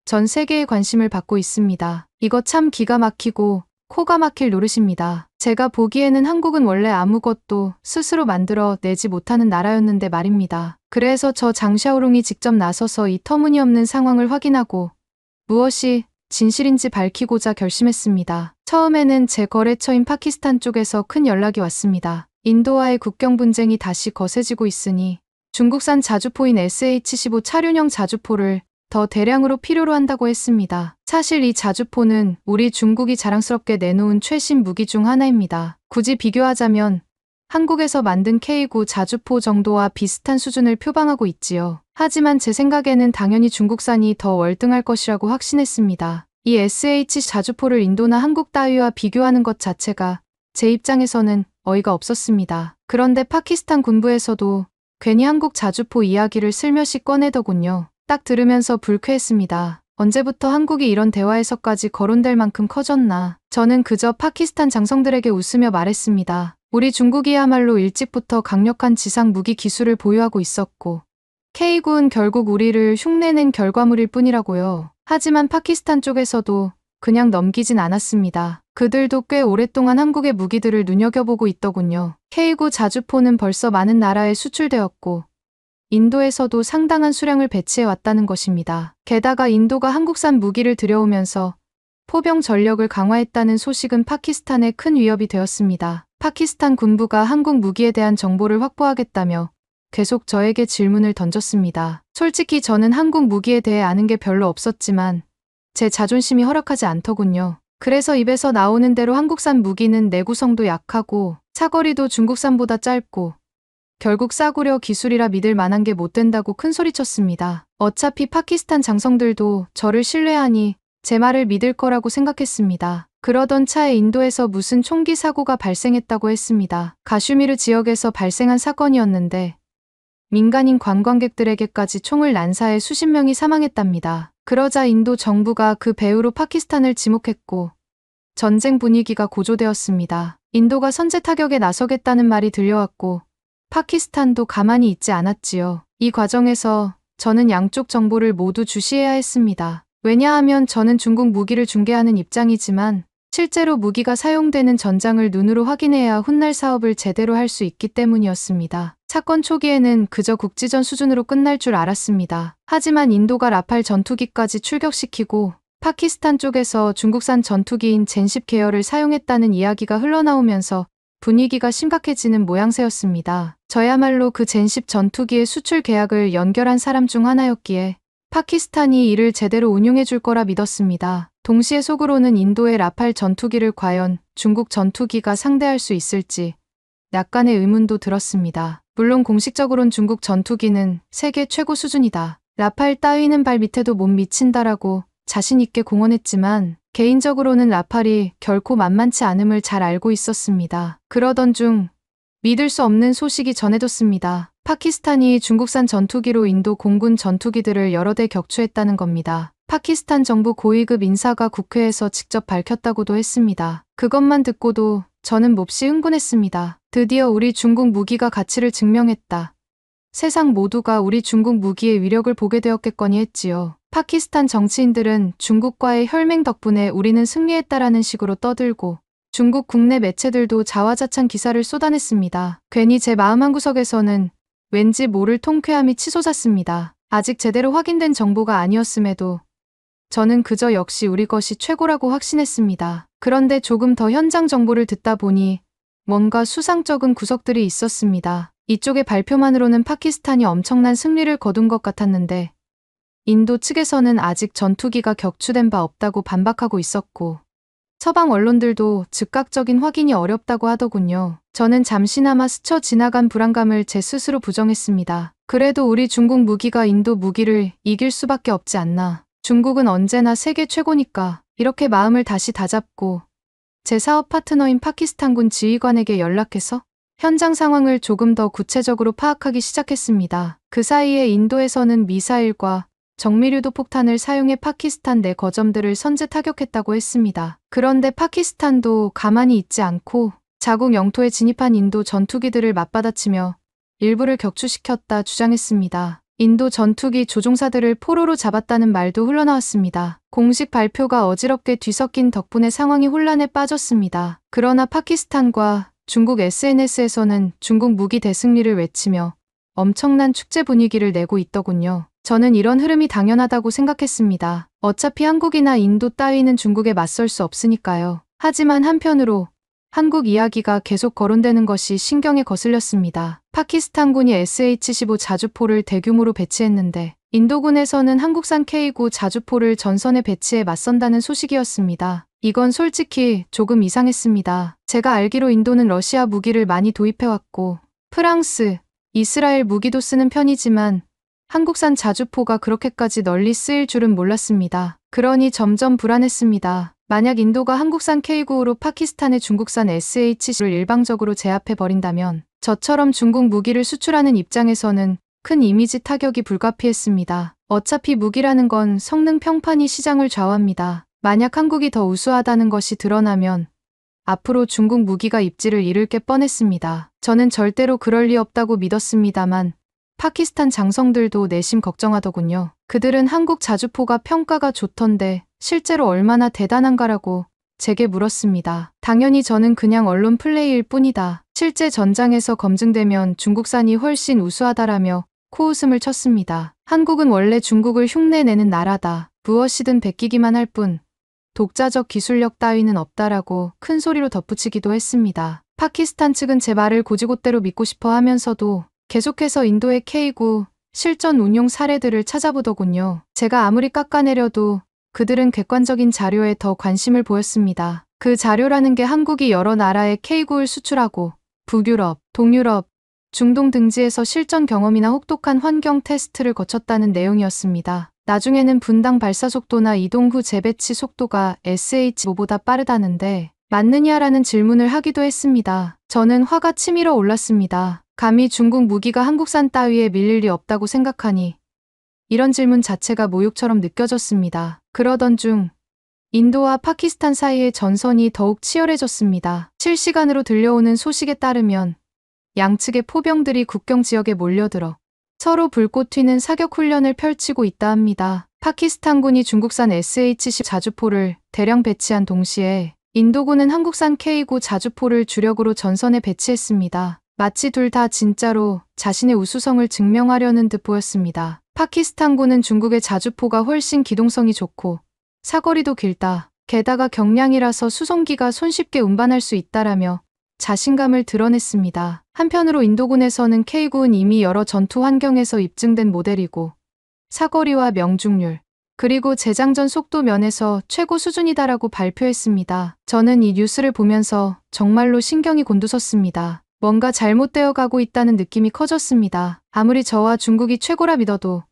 전 세계의 관심을 받고 있습니다. 이거 참 기가 막히고 코가 막힐 노릇입니다. 제가 보기에는 한국은 원래 아무것도 스스로 만들어 내지 못하는 나라였는데 말입니다. 그래서 저 장샤오롱이 직접 나서서 이 터무니없는 상황을 확인하고 무엇이 진실인지 밝히고자 결심했습니다. 처음에는 제 거래처인 파키스탄 쪽에서 큰 연락이 왔습니다. 인도와의 국경 분쟁이 다시 거세지고 있으니 중국산 자주포인 SH-15 차륜형 자주포를 더 대량으로 필요로 한다고 했습니다. 사실 이 자주포는 우리 중국이 자랑스럽게 내놓은 최신 무기 중 하나입니다. 굳이 비교하자면 한국에서 만든 K9 자주포 정도와 비슷한 수준을 표방하고 있지요. 하지만 제 생각에는 당연히 중국산이 더 월등할 것이라고 확신했습니다. 이 SH 자주포를 인도나 한국 따위와 비교하는 것 자체가 제 입장에서는 어이가 없었습니다. 그런데 파키스탄 군부에서도 괜히 한국 자주포 이야기를 슬며시 꺼내더군요. 딱 들으면서 불쾌했습니다. 언제부터 한국이 이런 대화에서까지 거론될 만큼 커졌나. 저는 그저 파키스탄 장성들에게 웃으며 말했습니다. 우리 중국이야말로 일찍부터 강력한 지상 무기 기술을 보유하고 있었고 K9는 결국 우리를 흉내낸 결과물일 뿐이라고요. 하지만 파키스탄 쪽에서도 그냥 넘기진 않았습니다. 그들도 꽤 오랫동안 한국의 무기들을 눈여겨보고 있더군요. K9 자주포는 벌써 많은 나라에 수출되었고 인도에서도 상당한 수량을 배치해왔다는 것입니다. 게다가 인도가 한국산 무기를 들여오면서 포병 전력을 강화했다는 소식은 파키스탄에 큰 위협이 되었습니다. 파키스탄 군부가 한국 무기에 대한 정보를 확보하겠다며 계속 저에게 질문을 던졌습니다. 솔직히 저는 한국 무기에 대해 아는 게 별로 없었지만 제 자존심이 허락하지 않더군요. 그래서 입에서 나오는 대로 한국산 무기는 내구성도 약하고 사거리도 중국산보다 짧고 결국 싸구려 기술이라 믿을 만한 게 못 된다고 큰소리쳤습니다. 어차피 파키스탄 장성들도 저를 신뢰하니 제 말을 믿을 거라고 생각했습니다. 그러던 차에 인도에서 무슨 총기 사고가 발생했다고 했습니다. 가슈미르 지역에서 발생한 사건이었는데 민간인 관광객들에게까지 총을 난사해 수십 명이 사망했답니다. 그러자 인도 정부가 그 배후로 파키스탄을 지목했고 전쟁 분위기가 고조되었습니다. 인도가 선제 타격에 나서겠다는 말이 들려왔고 파키스탄도 가만히 있지 않았지요. 이 과정에서 저는 양쪽 정보를 모두 주시해야 했습니다. 왜냐하면 저는 중국 무기를 중개하는 입장이지만 실제로 무기가 사용되는 전장을 눈으로 확인해야 훗날 사업을 제대로 할 수 있기 때문이었습니다. 사건 초기에는 그저 국지전 수준으로 끝날 줄 알았습니다. 하지만 인도가 라팔 전투기까지 출격시키고 파키스탄 쪽에서 중국산 전투기인 젠10 계열을 사용했다는 이야기가 흘러나오면서 분위기가 심각해지는 모양새였습니다. 저야말로 그 젠10 전투기의 수출 계약을 연결한 사람 중 하나였기에 파키스탄이 이를 제대로 운용해 줄 거라 믿었습니다. 동시에 속으로는 인도의 라팔 전투기를 과연 중국 전투기가 상대할 수 있을지 약간의 의문도 들었습니다. 물론 공식적으론 중국 전투기는 세계 최고 수준이다. 라팔 따위는 발 밑에도 못 미친다라고 자신있게 공언했지만 개인적으로는 라팔이 결코 만만치 않음을 잘 알고 있었습니다. 그러던 중 믿을 수 없는 소식이 전해졌습니다. 파키스탄이 중국산 전투기로 인도 공군 전투기들을 여러 대 격추했다는 겁니다. 파키스탄 정부 고위급 인사가 국회에서 직접 밝혔다고도 했습니다. 그것만 듣고도 저는 몹시 흥분했습니다. 드디어 우리 중국 무기가 가치를 증명했다. 세상 모두가 우리 중국 무기의 위력을 보게 되었겠거니 했지요. 파키스탄 정치인들은 중국과의 혈맹 덕분에 우리는 승리했다라는 식으로 떠들고 중국 국내 매체들도 자화자찬 기사를 쏟아냈습니다. 괜히 제 마음 한구석에서는 왠지 모를 통쾌함이 치솟았습니다. 아직 제대로 확인된 정보가 아니었음에도 저는 그저 역시 우리 것이 최고라고 확신했습니다. 그런데 조금 더 현장 정보를 듣다 보니 뭔가 수상쩍은 구석들이 있었습니다. 이쪽의 발표만으로는 파키스탄이 엄청난 승리를 거둔 것 같았는데 인도 측에서는 아직 전투기가 격추된 바 없다고 반박하고 있었고 서방 언론들도 즉각적인 확인이 어렵다고 하더군요. 저는 잠시나마 스쳐 지나간 불안감을 제 스스로 부정했습니다. 그래도 우리 중국 무기가 인도 무기를 이길 수밖에 없지 않나. 중국은 언제나 세계 최고니까. 이렇게 마음을 다시 다잡고 제 사업 파트너인 파키스탄군 지휘관에게 연락해서 현장 상황을 조금 더 구체적으로 파악하기 시작했습니다. 그 사이에 인도에서는 미사일과 정밀유도 폭탄을 사용해 파키스탄 내 거점들을 선제 타격했다고 했습니다. 그런데 파키스탄도 가만히 있지 않고 자국 영토에 진입한 인도 전투기들을 맞받아치며 일부를 격추시켰다 주장했습니다. 인도 전투기 조종사들을 포로로 잡았다는 말도 흘러나왔습니다. 공식 발표가 어지럽게 뒤섞인 덕분에 상황이 혼란에 빠졌습니다. 그러나 파키스탄과 중국 SNS에서는 중국 무기 대승리를 외치며 엄청난 축제 분위기를 내고 있더군요. 저는 이런 흐름이 당연하다고 생각했습니다. 어차피 한국이나 인도 따위는 중국에 맞설 수 없으니까요. 하지만 한편으로 한국 이야기가 계속 거론되는 것이 신경에 거슬렸습니다. 파키스탄군이 SH-15 자주포를 대규모로 배치했는데 인도군에서는 한국산 K9 자주포를 전선에 배치해 맞선다는 소식이었습니다. 이건 솔직히 조금 이상했습니다. 제가 알기로 인도는 러시아 무기를 많이 도입해왔고 프랑스, 이스라엘 무기도 쓰는 편이지만 한국산 자주포가 그렇게까지 널리 쓰일 줄은 몰랐습니다. 그러니 점점 불안했습니다. 만약 인도가 한국산 K9로 파키스탄의 중국산 SH-15를 일방적으로 제압해버린다면 저처럼 중국 무기를 수출하는 입장에서는 큰 이미지 타격이 불가피했습니다. 어차피 무기라는 건 성능 평판이 시장을 좌우합니다. 만약 한국이 더 우수하다는 것이 드러나면 앞으로 중국 무기가 입지를 잃을 게 뻔했습니다. 저는 절대로 그럴 리 없다고 믿었습니다만 파키스탄 장성들도 내심 걱정하더군요. 그들은 한국 자주포가 평가가 좋던데 실제로 얼마나 대단한가라고 제게 물었습니다. 당연히 저는 그냥 언론 플레이일 뿐이다. 실제 전장에서 검증되면 중국산이 훨씬 우수하다라며 코웃음을 쳤습니다. 한국은 원래 중국을 흉내내는 나라다. 무엇이든 베끼기만 할 뿐 독자적 기술력 따위는 없다라고 큰 소리로 덧붙이기도 했습니다. 파키스탄 측은 제 말을 고지곳대로 믿고 싶어 하면서도 계속해서 인도의 K9 실전 운용 사례들을 찾아보더군요. 제가 아무리 깎아내려도 그들은 객관적인 자료에 더 관심을 보였습니다. 그 자료라는 게 한국이 여러 나라에 K9를 수출하고 북유럽, 동유럽, 중동 등지에서 실전 경험이나 혹독한 환경 테스트를 거쳤다는 내용이었습니다. 나중에는 분당 발사 속도나 이동 후 재배치 속도가 SH-5보다 빠르다는데 맞느냐라는 질문을 하기도 했습니다. 저는 화가 치밀어 올랐습니다. 감히 중국 무기가 한국산 따위에 밀릴 리 없다고 생각하니 이런 질문 자체가 모욕처럼 느껴졌습니다. 그러던 중 인도와 파키스탄 사이의 전선이 더욱 치열해졌습니다. 실시간으로 들려오는 소식에 따르면 양측의 포병들이 국경 지역에 몰려들어 서로 불꽃 튀는 사격 훈련을 펼치고 있다 합니다. 파키스탄군이 중국산 SH-10 자주포를 대량 배치한 동시에 인도군은 한국산 K9 자주포를 주력으로 전선에 배치했습니다. 마치 둘 다 진짜로 자신의 우수성을 증명하려는 듯 보였습니다. 파키스탄군은 중국의 자주포가 훨씬 기동성이 좋고 사거리도 길다. 게다가 경량이라서 수송기가 손쉽게 운반할 수 있다라며 자신감을 드러냈습니다. 한편으로 인도군에서는 K9는 이미 여러 전투 환경에서 입증된 모델이고 사거리와 명중률, 그리고 재장전 속도 면에서 최고 수준이다라고 발표했습니다. 저는 이 뉴스를 보면서 정말로 신경이 곤두섰습니다. 뭔가 잘못되어 가고 있다는 느낌이 커졌습니다. 아무리 저와 중국이 최고라 믿어도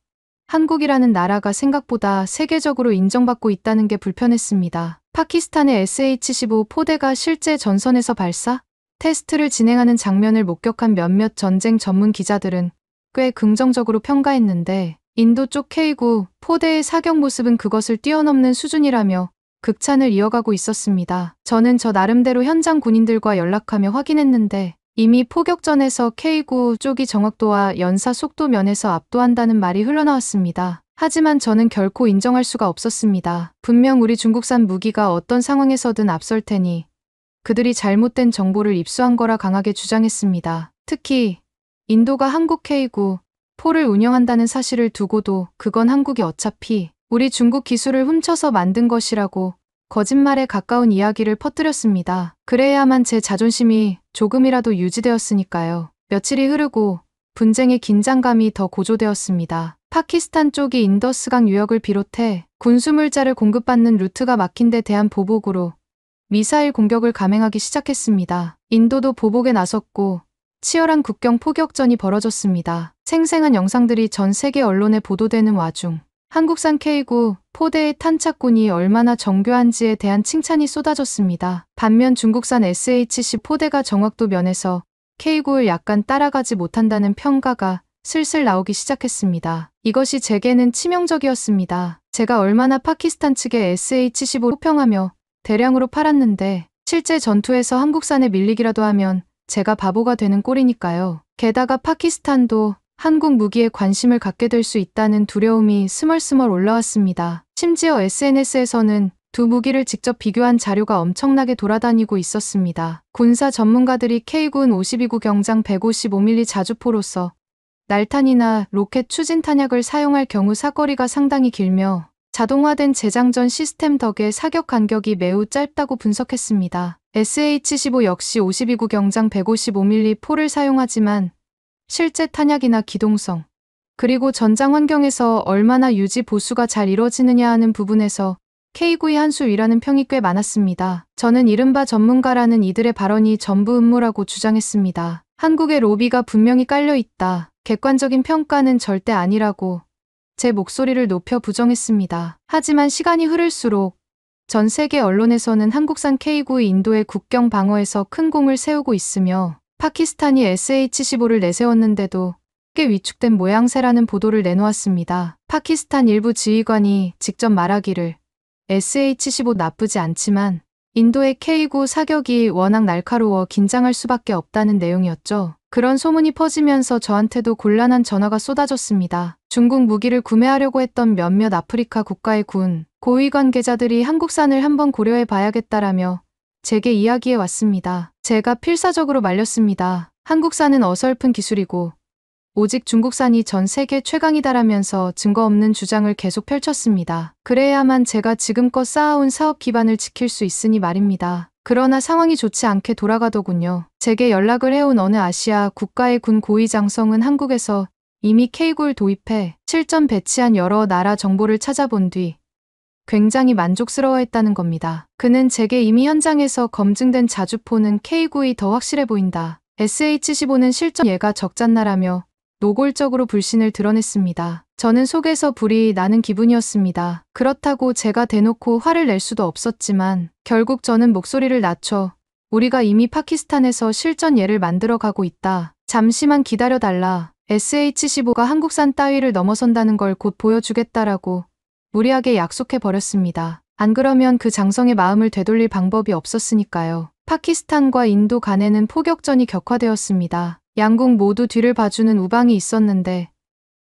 한국이라는 나라가 생각보다 세계적으로 인정받고 있다는 게 불편했습니다. 파키스탄의 SH-15 포대가 실제 전선에서 발사, 테스트를 진행하는 장면을 목격한 몇몇 전쟁 전문 기자들은 꽤 긍정적으로 평가했는데 인도 쪽 K9 포대의 사격 모습은 그것을 뛰어넘는 수준이라며 극찬을 이어가고 있었습니다. 저는 저 나름대로 현장 군인들과 연락하며 확인했는데 이미 포격전에서 K9 쪽이 정확도와 연사 속도 면에서 압도한다는 말이 흘러나왔습니다. 하지만 저는 결코 인정할 수가 없었습니다. 분명 우리 중국산 무기가 어떤 상황에서든 앞설 테니 그들이 잘못된 정보를 입수한 거라 강하게 주장했습니다. 특히 인도가 한국 K9 포를 운영한다는 사실을 두고도 그건 한국이 어차피 우리 중국 기술을 훔쳐서 만든 것이라고 거짓말에 가까운 이야기를 퍼뜨렸습니다. 그래야만 제 자존심이 조금이라도 유지되었으니까요. 며칠이 흐르고 분쟁의 긴장감이 더 고조되었습니다. 파키스탄 쪽이 인더스강 유역을 비롯해 군수물자를 공급받는 루트가 막힌 데 대한 보복으로 미사일 공격을 감행하기 시작했습니다. 인도도 보복에 나섰고 치열한 국경 포격전이 벌어졌습니다. 생생한 영상들이 전 세계 언론에 보도되는 와중 한국산 K9 포대의 탄착군이 얼마나 정교한지에 대한 칭찬이 쏟아졌습니다. 반면 중국산 SH-10 포대가 정확도 면에서 K9를 약간 따라가지 못한다는 평가가 슬슬 나오기 시작했습니다. 이것이 제게는 치명적이었습니다. 제가 얼마나 파키스탄 측의 SH-15를 호평하며 대량으로 팔았는데 실제 전투에서 한국산에 밀리기라도 하면 제가 바보가 되는 꼴이니까요. 게다가 파키스탄도 한국 무기에 관심을 갖게 될 수 있다는 두려움이 스멀스멀 올라왔습니다. 심지어 SNS에서는 두 무기를 직접 비교한 자료가 엄청나게 돌아다니고 있었습니다. 군사 전문가들이 K9는 52구 경장 155mm 자주포로서 날탄이나 로켓 추진 탄약을 사용할 경우 사거리가 상당히 길며 자동화된 재장전 시스템 덕에 사격 간격이 매우 짧다고 분석했습니다. SH-15 역시 52구 경장 155mm 포를 사용하지만 실제 탄약이나 기동성, 그리고 전장 환경에서 얼마나 유지 보수가 잘 이뤄지느냐 하는 부분에서 K9의 한 수 위라는 평이 꽤 많았습니다. 저는 이른바 전문가라는 이들의 발언이 전부 음모라고 주장했습니다. 한국의 로비가 분명히 깔려 있다. 객관적인 평가는 절대 아니라고 제 목소리를 높여 부정했습니다. 하지만 시간이 흐를수록 전 세계 언론에서는 한국산 K9의 인도의 국경 방어에서 큰 공을 세우고 있으며 파키스탄이 SH-15를 내세웠는데도 꽤 위축된 모양새라는 보도를 내놓았습니다. 파키스탄 일부 지휘관이 직접 말하기를 SH-15 나쁘지 않지만 인도의 K9 사격이 워낙 날카로워 긴장할 수밖에 없다는 내용이었죠. 그런 소문이 퍼지면서 저한테도 곤란한 전화가 쏟아졌습니다. 중국 무기를 구매하려고 했던 몇몇 아프리카 국가의 군, 고위 관계자들이 한국산을 한번 고려해 봐야겠다라며 제게 이야기해 왔습니다. 제가 필사적으로 말렸습니다. 한국산은 어설픈 기술이고 오직 중국산이 전 세계 최강이다라면서 증거 없는 주장을 계속 펼쳤습니다. 그래야만 제가 지금껏 쌓아온 사업 기반을 지킬 수 있으니 말입니다. 그러나 상황이 좋지 않게 돌아가더군요. 제게 연락을 해온 어느 아시아 국가의 군 고위 장성은 한국에서 이미 K9를 도입해 실전 배치한 여러 나라 정보를 찾아본 뒤 굉장히 만족스러워했다는 겁니다. 그는 제게 이미 현장에서 검증된 자주포는 K9이 더 확실해 보인다. SH-15는 실전 예가 적잖나라며 노골적으로 불신을 드러냈습니다. 저는 속에서 불이 나는 기분이었습니다. 그렇다고 제가 대놓고 화를 낼 수도 없었지만 결국 저는 목소리를 낮춰 우리가 이미 파키스탄에서 실전 예를 만들어 가고 있다. 잠시만 기다려달라. SH-15가 한국산 따위를 넘어선다는 걸 곧 보여주겠다라고 무리하게 약속해버렸습니다. 안 그러면 그 장성의 마음을 되돌릴 방법이 없었으니까요. 파키스탄과 인도 간에는 포격전이 격화되었습니다. 양국 모두 뒤를 봐주는 우방이 있었는데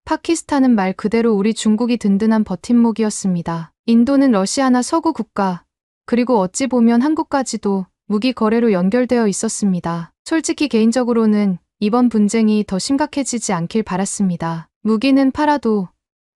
파키스탄은 말 그대로 우리 중국이 든든한 버팀목이었습니다. 인도는 러시아나 서구 국가, 그리고 어찌 보면 한국까지도 무기 거래로 연결되어 있었습니다. 솔직히 개인적으로는 이번 분쟁이 더 심각해지지 않길 바랐습니다. 무기는 팔아도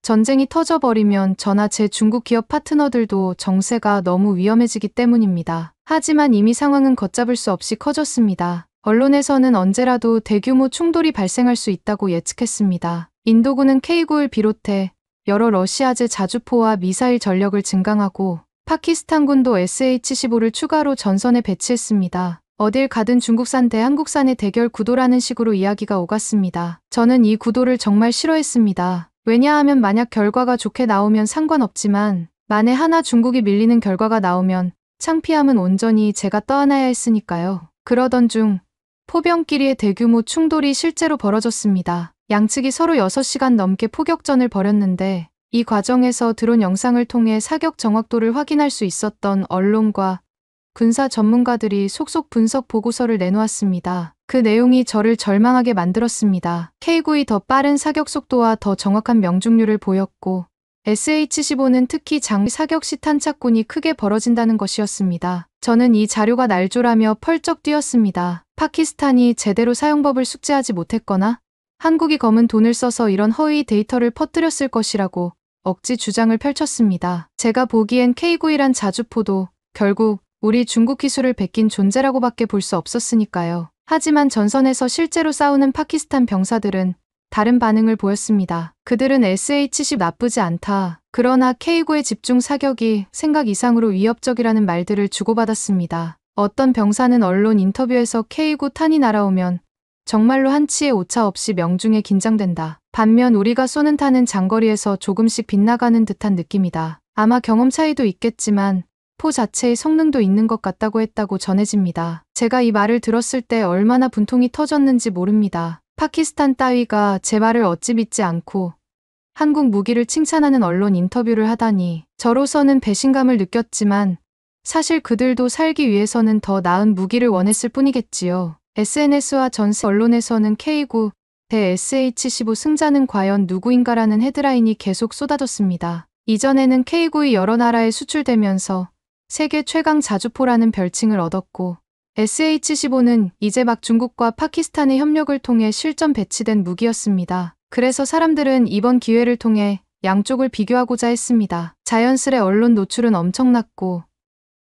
전쟁이 터져버리면 저나 제 중국 기업 파트너들도 정세가 너무 위험해지기 때문입니다. 하지만 이미 상황은 걷잡을 수 없이 커졌습니다. 언론에서는 언제라도 대규모 충돌이 발생할 수 있다고 예측했습니다. 인도군은 K9를 비롯해 여러 러시아제 자주포와 미사일 전력을 증강하고 파키스탄군도 SH-15를 추가로 전선에 배치했습니다. 어딜 가든 중국산 대 한국산의 대결 구도라는 식으로 이야기가 오갔습니다. 저는 이 구도를 정말 싫어했습니다. 왜냐하면 만약 결과가 좋게 나오면 상관없지만 만에 하나 중국이 밀리는 결과가 나오면 창피함은 온전히 제가 떠안아야 했으니까요. 그러던 중 포병끼리의 대규모 충돌이 실제로 벌어졌습니다. 양측이 서로 6시간 넘게 포격전을 벌였는데 이 과정에서 드론 영상을 통해 사격 정확도를 확인할 수 있었던 언론과 군사 전문가들이 속속 분석 보고서를 내놓았습니다. 그 내용이 저를 절망하게 만들었습니다. K9이 더 빠른 사격 속도와 더 정확한 명중률을 보였고 SH-15는 특히 장비 사격 시 탄착군이 크게 벌어진다는 것이었습니다. 저는 이 자료가 날조라며 펄쩍 뛰었습니다. 파키스탄이 제대로 사용법을 숙지하지 못했거나 한국이 검은 돈을 써서 이런 허위 데이터를 퍼뜨렸을 것이라고 억지 주장을 펼쳤습니다. 제가 보기엔 K9이란 자주포도 결국 우리 중국 기술을 베낀 존재라고밖에 볼 수 없었으니까요. 하지만 전선에서 실제로 싸우는 파키스탄 병사들은 다른 반응을 보였습니다. 그들은 SH-10 나쁘지 않다. 그러나 K9의 집중 사격이 생각 이상으로 위협적이라는 말들을 주고받았습니다. 어떤 병사는 언론 인터뷰에서 K9 탄이 날아오면 정말로 한치의 오차 없이 명중에 긴장된다. 반면 우리가 쏘는 탄은 장거리에서 조금씩 빗나가는 듯한 느낌이다. 아마 경험 차이도 있겠지만 포 자체의 성능도 있는 것 같다고 했다고 전해집니다. 제가 이 말을 들었을 때 얼마나 분통이 터졌는지 모릅니다. 파키스탄 따위가 제 말을 어찌 믿지 않고 한국 무기를 칭찬하는 언론 인터뷰를 하다니 저로서는 배신감을 느꼈지만 사실 그들도 살기 위해서는 더 나은 무기를 원했을 뿐이겠지요. SNS와 전세 언론에서는 K9 대 SH-15 승자는 과연 누구인가라는 헤드라인이 계속 쏟아졌습니다. 이전에는 K9이 여러 나라에 수출되면서 세계 최강 자주포라는 별칭을 얻었고 SH-15는 이제 막 중국과 파키스탄의 협력을 통해 실전 배치된 무기였습니다. 그래서 사람들은 이번 기회를 통해 양쪽을 비교하고자 했습니다. 자연스레 언론 노출은 엄청났고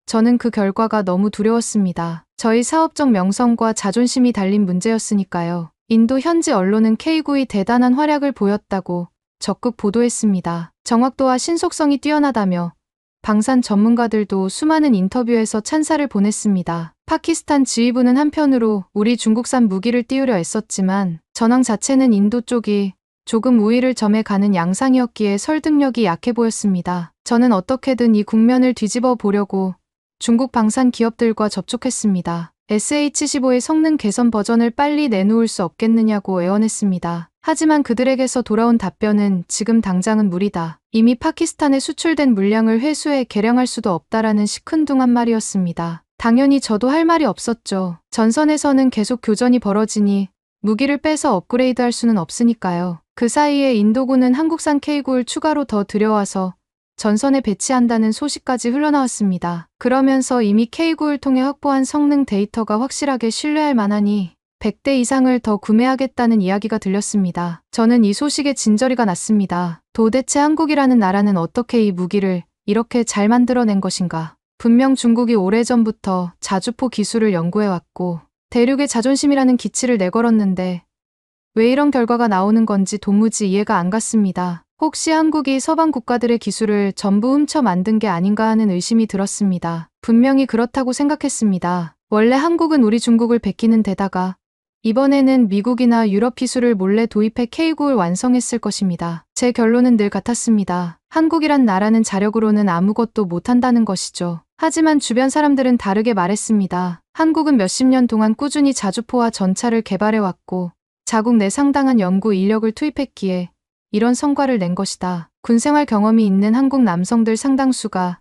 저는 그 결과가 너무 두려웠습니다. 저희 사업적 명성과 자존심이 달린 문제였으니까요. 인도 현지 언론은 K9이 대단한 활약을 보였다고 적극 보도했습니다. 정확도와 신속성이 뛰어나다며 방산 전문가들도 수많은 인터뷰에서 찬사를 보냈습니다. 파키스탄 지휘부는 한편으로 우리 중국산 무기를 띄우려 애썼지만 전황 자체는 인도 쪽이 조금 우위를 점해 가는 양상이었기에 설득력이 약해 보였습니다. 저는 어떻게든 이 국면을 뒤집어 보려고 중국 방산 기업들과 접촉했습니다. SH-15의 성능 개선 버전을 빨리 내놓을 수 없겠느냐고 애원했습니다. 하지만 그들에게서 돌아온 답변은 지금 당장은 무리다. 이미 파키스탄에 수출된 물량을 회수해 개량할 수도 없다라는 시큰둥한 말이었습니다. 당연히 저도 할 말이 없었죠. 전선에서는 계속 교전이 벌어지니 무기를 빼서 업그레이드할 수는 없으니까요. 그 사이에 인도군은 한국산 K9를 추가로 더 들여와서 전선에 배치한다는 소식까지 흘러나왔습니다. 그러면서 이미 K9를 통해 확보한 성능 데이터가 확실하게 신뢰할 만하니 100대 이상을 더 구매하겠다는 이야기가 들렸습니다. 저는 이 소식에 진저리가 났습니다. 도대체 한국이라는 나라는 어떻게 이 무기를 이렇게 잘 만들어낸 것인가? 분명 중국이 오래전부터 자주포 기술을 연구해왔고 대륙의 자존심이라는 기치를 내걸었는데 왜 이런 결과가 나오는 건지 도무지 이해가 안 갔습니다. 혹시 한국이 서방 국가들의 기술을 전부 훔쳐 만든 게 아닌가 하는 의심이 들었습니다. 분명히 그렇다고 생각했습니다. 원래 한국은 우리 중국을 베끼는 데다가 이번에는 미국이나 유럽 기술을 몰래 도입해 K9를 완성했을 것입니다. 제 결론은 늘 같았습니다. 한국이란 나라는 자력으로는 아무것도 못한다는 것이죠. 하지만 주변 사람들은 다르게 말했습니다. 한국은 몇십 년 동안 꾸준히 자주포와 전차를 개발해왔고 자국 내 상당한 연구 인력을 투입했기에 이런 성과를 낸 것이다. 군생활 경험이 있는 한국 남성들 상당수가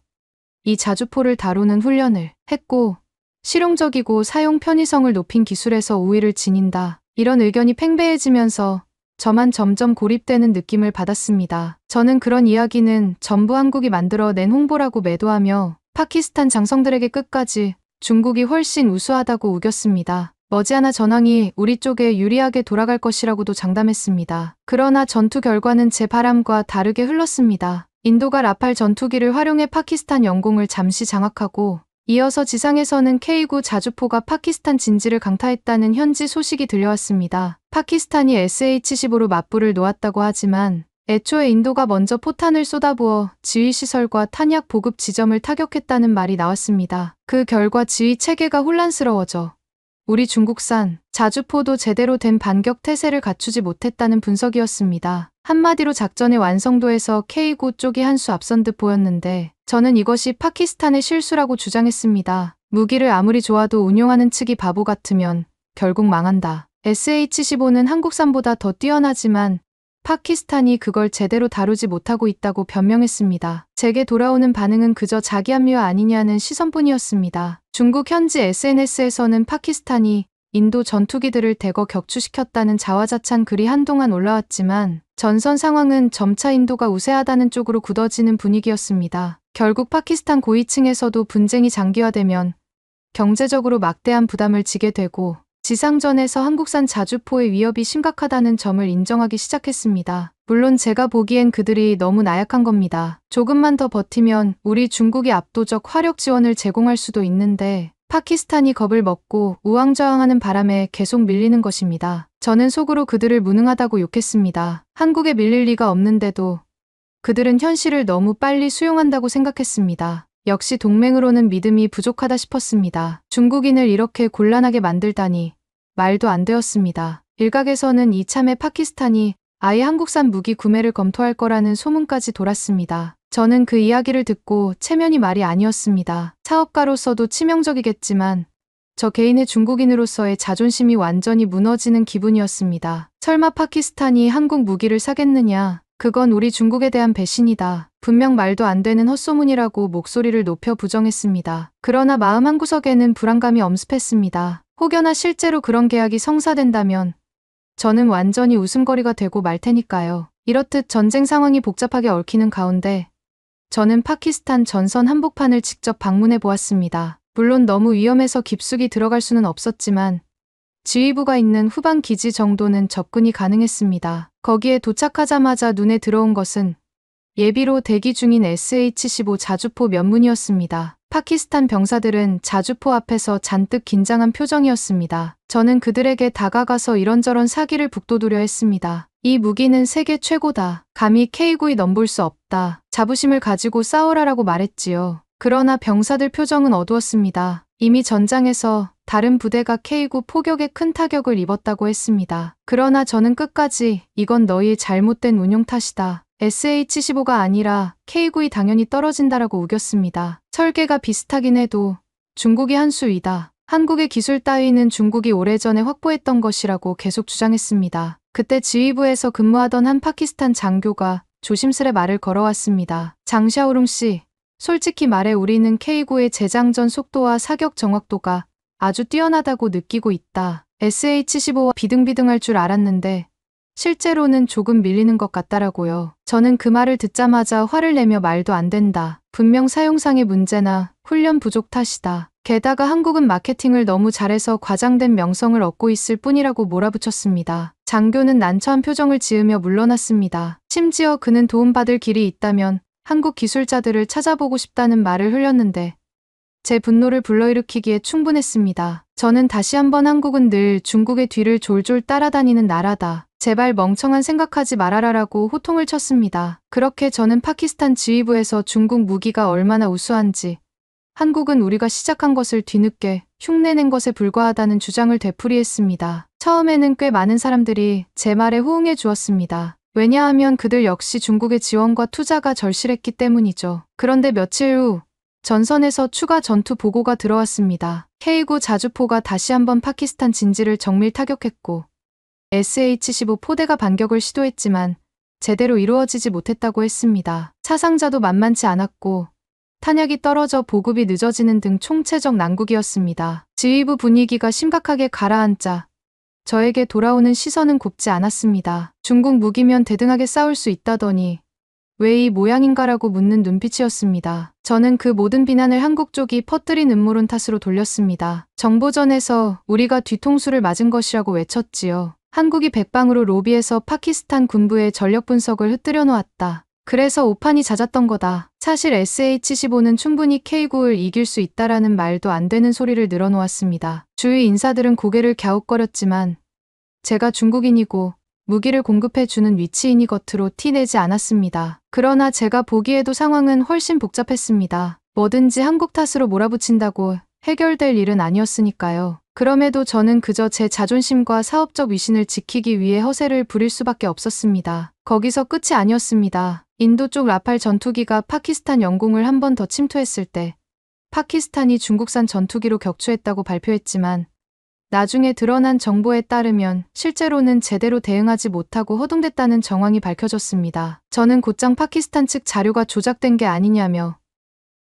이 자주포를 다루는 훈련을 했고 실용적이고 사용 편의성을 높인 기술에서 우위를 지닌다. 이런 의견이 팽배해지면서 저만 점점 고립되는 느낌을 받았습니다. 저는 그런 이야기는 전부 한국이 만들어낸 홍보라고 매도하며 파키스탄 장성들에게 끝까지 중국이 훨씬 우수하다고 우겼습니다. 머지않아 전황이 우리 쪽에 유리하게 돌아갈 것이라고도 장담했습니다. 그러나 전투 결과는 제 바람과 다르게 흘렀습니다. 인도가 라팔 전투기를 활용해 파키스탄 영공을 잠시 장악하고 이어서 지상에서는 K9 자주포가 파키스탄 진지를 강타했다는 현지 소식이 들려왔습니다. 파키스탄이 SH-15로 맞불을 놓았다고 하지만 애초에 인도가 먼저 포탄을 쏟아부어 지휘시설과 탄약 보급 지점을 타격했다는 말이 나왔습니다. 그 결과 지휘 체계가 혼란스러워져 우리 중국산 자주포도 제대로 된 반격 태세를 갖추지 못했다는 분석이었습니다. 한마디로 작전의 완성도에서 K9 쪽이 한 수 앞선 듯 보였는데 저는 이것이 파키스탄의 실수라고 주장했습니다. 무기를 아무리 좋아도 운용하는 측이 바보 같으면 결국 망한다. SH-15는 한국산보다 더 뛰어나지만 파키스탄이 그걸 제대로 다루지 못하고 있다고 변명했습니다. 제게 돌아오는 반응은 그저 자기 합리화 아니냐는 시선뿐이었습니다. 중국 현지 SNS에서는 파키스탄이 인도 전투기들을 대거 격추시켰다는 자화자찬 글이 한동안 올라왔지만 전선 상황은 점차 인도가 우세하다는 쪽으로 굳어지는 분위기였습니다. 결국 파키스탄 고위층에서도 분쟁이 장기화되면 경제적으로 막대한 부담을 지게 되고 지상전에서 한국산 자주포의 위협이 심각하다는 점을 인정하기 시작했습니다. 물론 제가 보기엔 그들이 너무 나약한 겁니다. 조금만 더 버티면 우리 중국이 압도적 화력 지원을 제공할 수도 있는데 파키스탄이 겁을 먹고 우왕좌왕하는 바람에 계속 밀리는 것입니다. 저는 속으로 그들을 무능하다고 욕했습니다. 한국에 밀릴 리가 없는데도 그들은 현실을 너무 빨리 수용한다고 생각했습니다. 역시 동맹으로는 믿음이 부족하다 싶었습니다. 중국인을 이렇게 곤란하게 만들다니 말도 안 되었습니다. 일각에서는 이참에 파키스탄이 아예 한국산 무기 구매를 검토할 거라는 소문까지 돌았습니다. 저는 그 이야기를 듣고 체면이 말이 아니었습니다. 사업가로서도 치명적이겠지만 저 개인의 중국인으로서의 자존심이 완전히 무너지는 기분이었습니다. 설마 파키스탄이 한국 무기를 사겠느냐? 그건 우리 중국에 대한 배신이다. 분명 말도 안 되는 헛소문이라고 목소리를 높여 부정했습니다. 그러나 마음 한구석에는 불안감이 엄습했습니다. 혹여나 실제로 그런 계약이 성사된다면 저는 완전히 웃음거리가 되고 말 테니까요. 이렇듯 전쟁 상황이 복잡하게 얽히는 가운데 저는 파키스탄 전선 한복판을 직접 방문해 보았습니다. 물론 너무 위험해서 깊숙이 들어갈 수는 없었지만 지휘부가 있는 후방 기지 정도는 접근이 가능했습니다. 거기에 도착하자마자 눈에 들어온 것은 예비로 대기 중인 SH-15 자주포 면문이었습니다. 파키스탄 병사들은 자주포 앞에서 잔뜩 긴장한 표정이었습니다. 저는 그들에게 다가가서 이런저런 사기를 북돋우려 했습니다. 이 무기는 세계 최고다. 감히 K9이 넘볼 수 없다. 자부심을 가지고 싸우라라고 말했지요. 그러나 병사들 표정은 어두웠습니다. 이미 전장에서 다른 부대가 K9 포격에 큰 타격을 입었다고 했습니다. 그러나 저는 끝까지 이건 너희의 잘못된 운용 탓이다. SH-15가 아니라 K9이 당연히 떨어진다라고 우겼습니다. 설계가 비슷하긴 해도 중국이 한 수이다. 한국의 기술 따위는 중국이 오래전에 확보했던 것이라고 계속 주장했습니다. 그때 지휘부에서 근무하던 한 파키스탄 장교가 조심스레 말을 걸어왔습니다. 장샤오룽 씨, 솔직히 말해 우리는 K9의 재장전 속도와 사격 정확도가 아주 뛰어나다고 느끼고 있다. SH-15와 비등비등할 줄 알았는데 실제로는 조금 밀리는 것 같다라고요. 저는 그 말을 듣자마자 화를 내며 말도 안 된다. 분명 사용상의 문제나 훈련 부족 탓이다. 게다가 한국은 마케팅을 너무 잘해서 과장된 명성을 얻고 있을 뿐이라고 몰아붙였습니다. 장교는 난처한 표정을 지으며 물러났습니다. 심지어 그는 도움받을 길이 있다면 한국 기술자들을 찾아보고 싶다는 말을 흘렸는데 제 분노를 불러일으키기에 충분했습니다. 저는 다시 한번 한국은 늘 중국의 뒤를 졸졸 따라다니는 나라다. 제발 멍청한 생각하지 말아라라고 호통을 쳤습니다. 그렇게 저는 파키스탄 지휘부에서 중국 무기가 얼마나 우수한지 한국은 우리가 시작한 것을 뒤늦게 흉내낸 것에 불과하다는 주장을 되풀이했습니다. 처음에는 꽤 많은 사람들이 제 말에 호응해 주었습니다. 왜냐하면 그들 역시 중국의 지원과 투자가 절실했기 때문이죠. 그런데 며칠 후 전선에서 추가 전투 보고가 들어왔습니다. K9 자주포가 다시 한번 파키스탄 진지를 정밀 타격했고 SH-15 포대가 반격을 시도했지만 제대로 이루어지지 못했다고 했습니다. 사상자도 만만치 않았고 탄약이 떨어져 보급이 늦어지는 등 총체적 난국이었습니다. 지휘부 분위기가 심각하게 가라앉자 저에게 돌아오는 시선은 곱지 않았습니다. 중국 무기면 대등하게 싸울 수 있다더니 왜 이 모양인가라고 묻는 눈빛이었습니다. 저는 그 모든 비난을 한국 쪽이 퍼뜨린 음모론 탓으로 돌렸습니다. 정보전에서 우리가 뒤통수를 맞은 것이라고 외쳤지요. 한국이 백방으로 로비해서 파키스탄 군부의 전력 분석을 흩뜨려 놓았다. 그래서 오판이 잦았던 거다. 사실 SH-15는 충분히 K9을 이길 수 있다라는 말도 안 되는 소리를 늘어놓았습니다. 주위 인사들은 고개를 갸웃거렸지만 제가 중국인이고 무기를 공급해주는 위치이니 겉으로 티내지 않았습니다. 그러나 제가 보기에도 상황은 훨씬 복잡했습니다. 뭐든지 한국 탓으로 몰아붙인다고 해결될 일은 아니었으니까요. 그럼에도 저는 그저 제 자존심과 사업적 위신을 지키기 위해 허세를 부릴 수밖에 없었습니다. 거기서 끝이 아니었습니다. 인도 쪽 라팔 전투기가 파키스탄 영공을 한 번 더 침투했을 때 파키스탄이 중국산 전투기로 격추했다고 발표했지만 나중에 드러난 정보에 따르면 실제로는 제대로 대응하지 못하고 허둥댔다는 정황이 밝혀졌습니다. 저는 곧장 파키스탄 측 자료가 조작된 게 아니냐며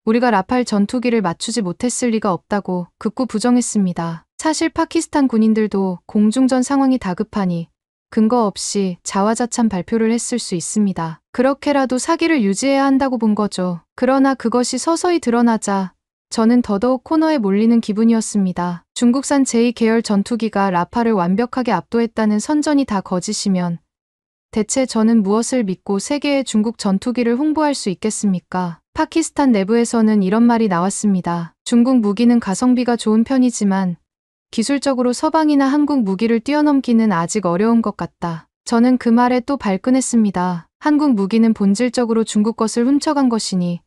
우리가 라팔 전투기를 맞추지 못했을 리가 없다고 극구 부정했습니다. 사실 파키스탄 군인들도 공중전 상황이 다급하니 근거 없이 자화자찬 발표를 했을 수 있습니다. 그렇게라도 사기를 유지해야 한다고 본 거죠. 그러나 그것이 서서히 드러나자 저는 더더욱 코너에 몰리는 기분이었습니다. 중국산 제2계열 전투기가 라팔을 완벽하게 압도했다는 선전이 다 거짓이면 대체 저는 무엇을 믿고 세계에 중국 전투기를 홍보할 수 있겠습니까? 파키스탄 내부에서는 이런 말이 나왔습니다. 중국 무기는 가성비가 좋은 편이지만 기술적으로 서방이나 한국 무기를 뛰어넘기는 아직 어려운 것 같다. 저는 그 말에 또 발끈했습니다. 한국 무기는 본질적으로 중국 것을 훔쳐간 것이니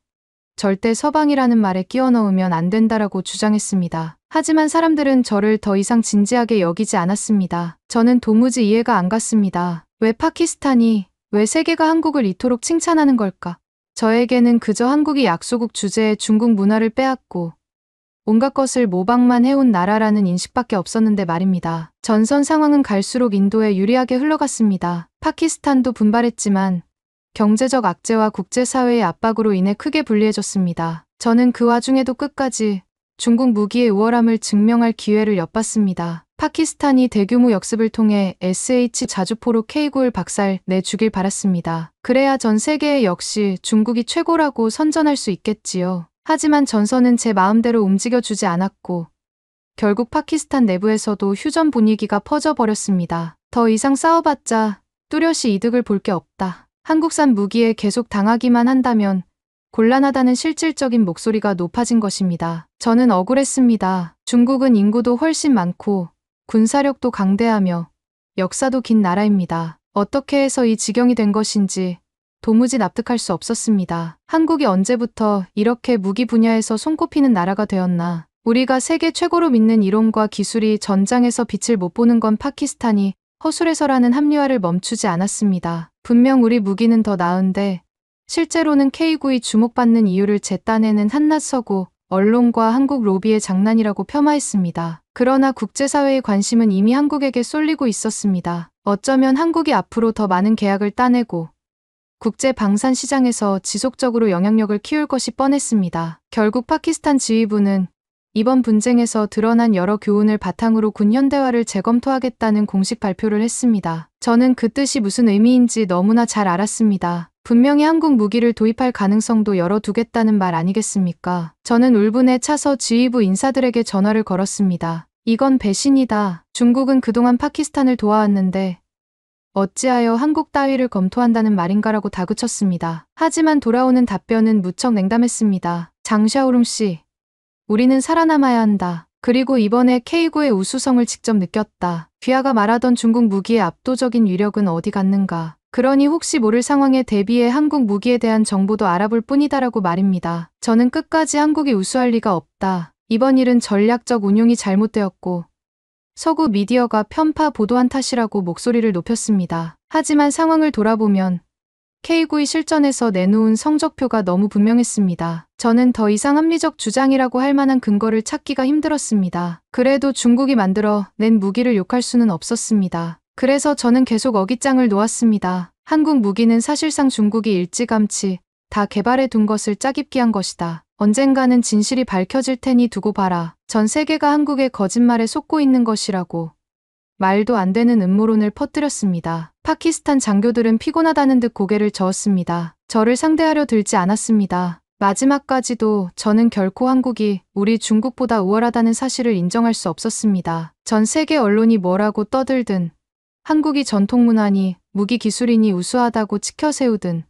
절대 서방이라는 말에 끼워 넣으면 안 된다라고 주장했습니다. 하지만 사람들은 저를 더 이상 진지하게 여기지 않았습니다. 저는 도무지 이해가 안 갔습니다. 왜 파키스탄이, 왜 세계가 한국을 이토록 칭찬하는 걸까? 저에게는 그저 한국이 약소국 주제에 중국 문화를 빼앗고 온갖 것을 모방만 해온 나라라는 인식밖에 없었는데 말입니다. 전선 상황은 갈수록 인도에 유리하게 흘러갔습니다. 파키스탄도 분발했지만 경제적 악재와 국제사회의 압박으로 인해 크게 불리해졌습니다. 저는 그 와중에도 끝까지 중국 무기의 우월함을 증명할 기회를 엿봤습니다. 파키스탄이 대규모 역습을 통해 SH 자주포로 K9을 박살 내 주길 바랐습니다. 그래야 전 세계에 역시 중국이 최고라고 선전할 수 있겠지요. 하지만 전선은 제 마음대로 움직여주지 않았고 결국 파키스탄 내부에서도 휴전 분위기가 퍼져버렸습니다. 더 이상 싸워봤자 뚜렷이 이득을 볼 게 없다. 한국산 무기에 계속 당하기만 한다면 곤란하다는 실질적인 목소리가 높아진 것입니다. 저는 억울했습니다. 중국은 인구도 훨씬 많고 군사력도 강대하며 역사도 긴 나라입니다. 어떻게 해서 이 지경이 된 것인지 도무지 납득할 수 없었습니다. 한국이 언제부터 이렇게 무기 분야에서 손꼽히는 나라가 되었나. 우리가 세계 최고로 믿는 이론과 기술이 전장에서 빛을 못 보는 건 파키스탄이 허술해서라는 합리화를 멈추지 않았습니다. 분명 우리 무기는 더 나은데 실제로는 K9이 주목받는 이유를 제 딴에는 한낱 서구, 언론과 한국 로비의 장난이라고 폄하했습니다. 그러나 국제사회의 관심은 이미 한국에게 쏠리고 있었습니다. 어쩌면 한국이 앞으로 더 많은 계약을 따내고 국제 방산 시장에서 지속적으로 영향력을 키울 것이 뻔했습니다. 결국 파키스탄 지휘부는 이번 분쟁에서 드러난 여러 교훈을 바탕으로 군 현대화를 재검토하겠다는 공식 발표를 했습니다. 저는 그 뜻이 무슨 의미인지 너무나 잘 알았습니다. 분명히 한국 무기를 도입할 가능성도 열어두겠다는 말 아니겠습니까? 저는 울분에 차서 지휘부 인사들에게 전화를 걸었습니다. 이건 배신이다. 중국은 그동안 파키스탄을 도와왔는데 어찌하여 한국 따위를 검토한다는 말인가라고 다그쳤습니다. 하지만 돌아오는 답변은 무척 냉담했습니다. 장샤오룽 씨, 우리는 살아남아야 한다. 그리고 이번에 K9의 우수성을 직접 느꼈다. 귀하가 말하던 중국 무기의 압도적인 위력은 어디 갔는가. 그러니 혹시 모를 상황에 대비해 한국 무기에 대한 정보도 알아볼 뿐이다라고 말입니다. 저는 끝까지 한국이 우수할 리가 없다. 이번 일은 전략적 운용이 잘못되었고 서구 미디어가 편파 보도한 탓이라고 목소리를 높였습니다. 하지만 상황을 돌아보면 K9이 실전에서 내놓은 성적표가 너무 분명했습니다. 저는 더 이상 합리적 주장이라고 할 만한 근거를 찾기가 힘들었습니다. 그래도 중국이 만들어 낸 무기를 욕할 수는 없었습니다. 그래서 저는 계속 어깃장을 놓았습니다. 한국 무기는 사실상 중국이 일찌감치 다 개발해 둔 것을 짜깁기 한 것이다. 언젠가는 진실이 밝혀질 테니 두고 봐라. 전 세계가 한국의 거짓말에 속고 있는 것이라고 말도 안 되는 음모론을 퍼뜨렸습니다. 파키스탄 장교들은 피곤하다는 듯 고개를 저었습니다. 저를 상대하려 들지 않았습니다. 마지막까지도 저는 결코 한국이 우리 중국보다 우월하다는 사실을 인정할 수 없었습니다. 전 세계 언론이 뭐라고 떠들든 한국이 전통문화니 무기 기술이니 우수하다고 치켜세우든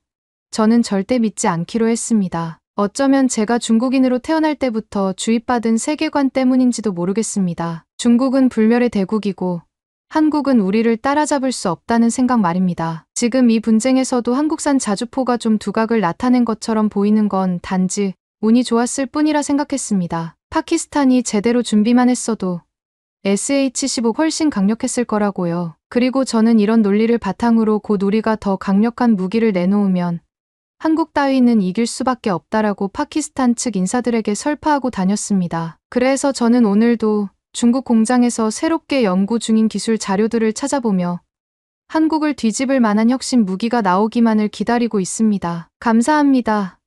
저는 절대 믿지 않기로 했습니다. 어쩌면 제가 중국인으로 태어날 때부터 주입받은 세계관 때문인지도 모르겠습니다. 중국은 불멸의 대국이고 한국은 우리를 따라잡을 수 없다는 생각 말입니다. 지금 이 분쟁에서도 한국산 자주포가 좀 두각을 나타낸 것처럼 보이는 건 단지 운이 좋았을 뿐이라 생각했습니다. 파키스탄이 제대로 준비만 했어도 SH-15 훨씬 강력했을 거라고요. 그리고 저는 이런 논리를 바탕으로 곧 우리가 더 강력한 무기를 내놓으면 한국 따위는 이길 수밖에 없다라고 파키스탄 측 인사들에게 설파하고 다녔습니다. 그래서 저는 오늘도 중국 공장에서 새롭게 연구 중인 기술 자료들을 찾아보며 한국을 뒤집을 만한 혁신 무기가 나오기만을 기다리고 있습니다. 감사합니다.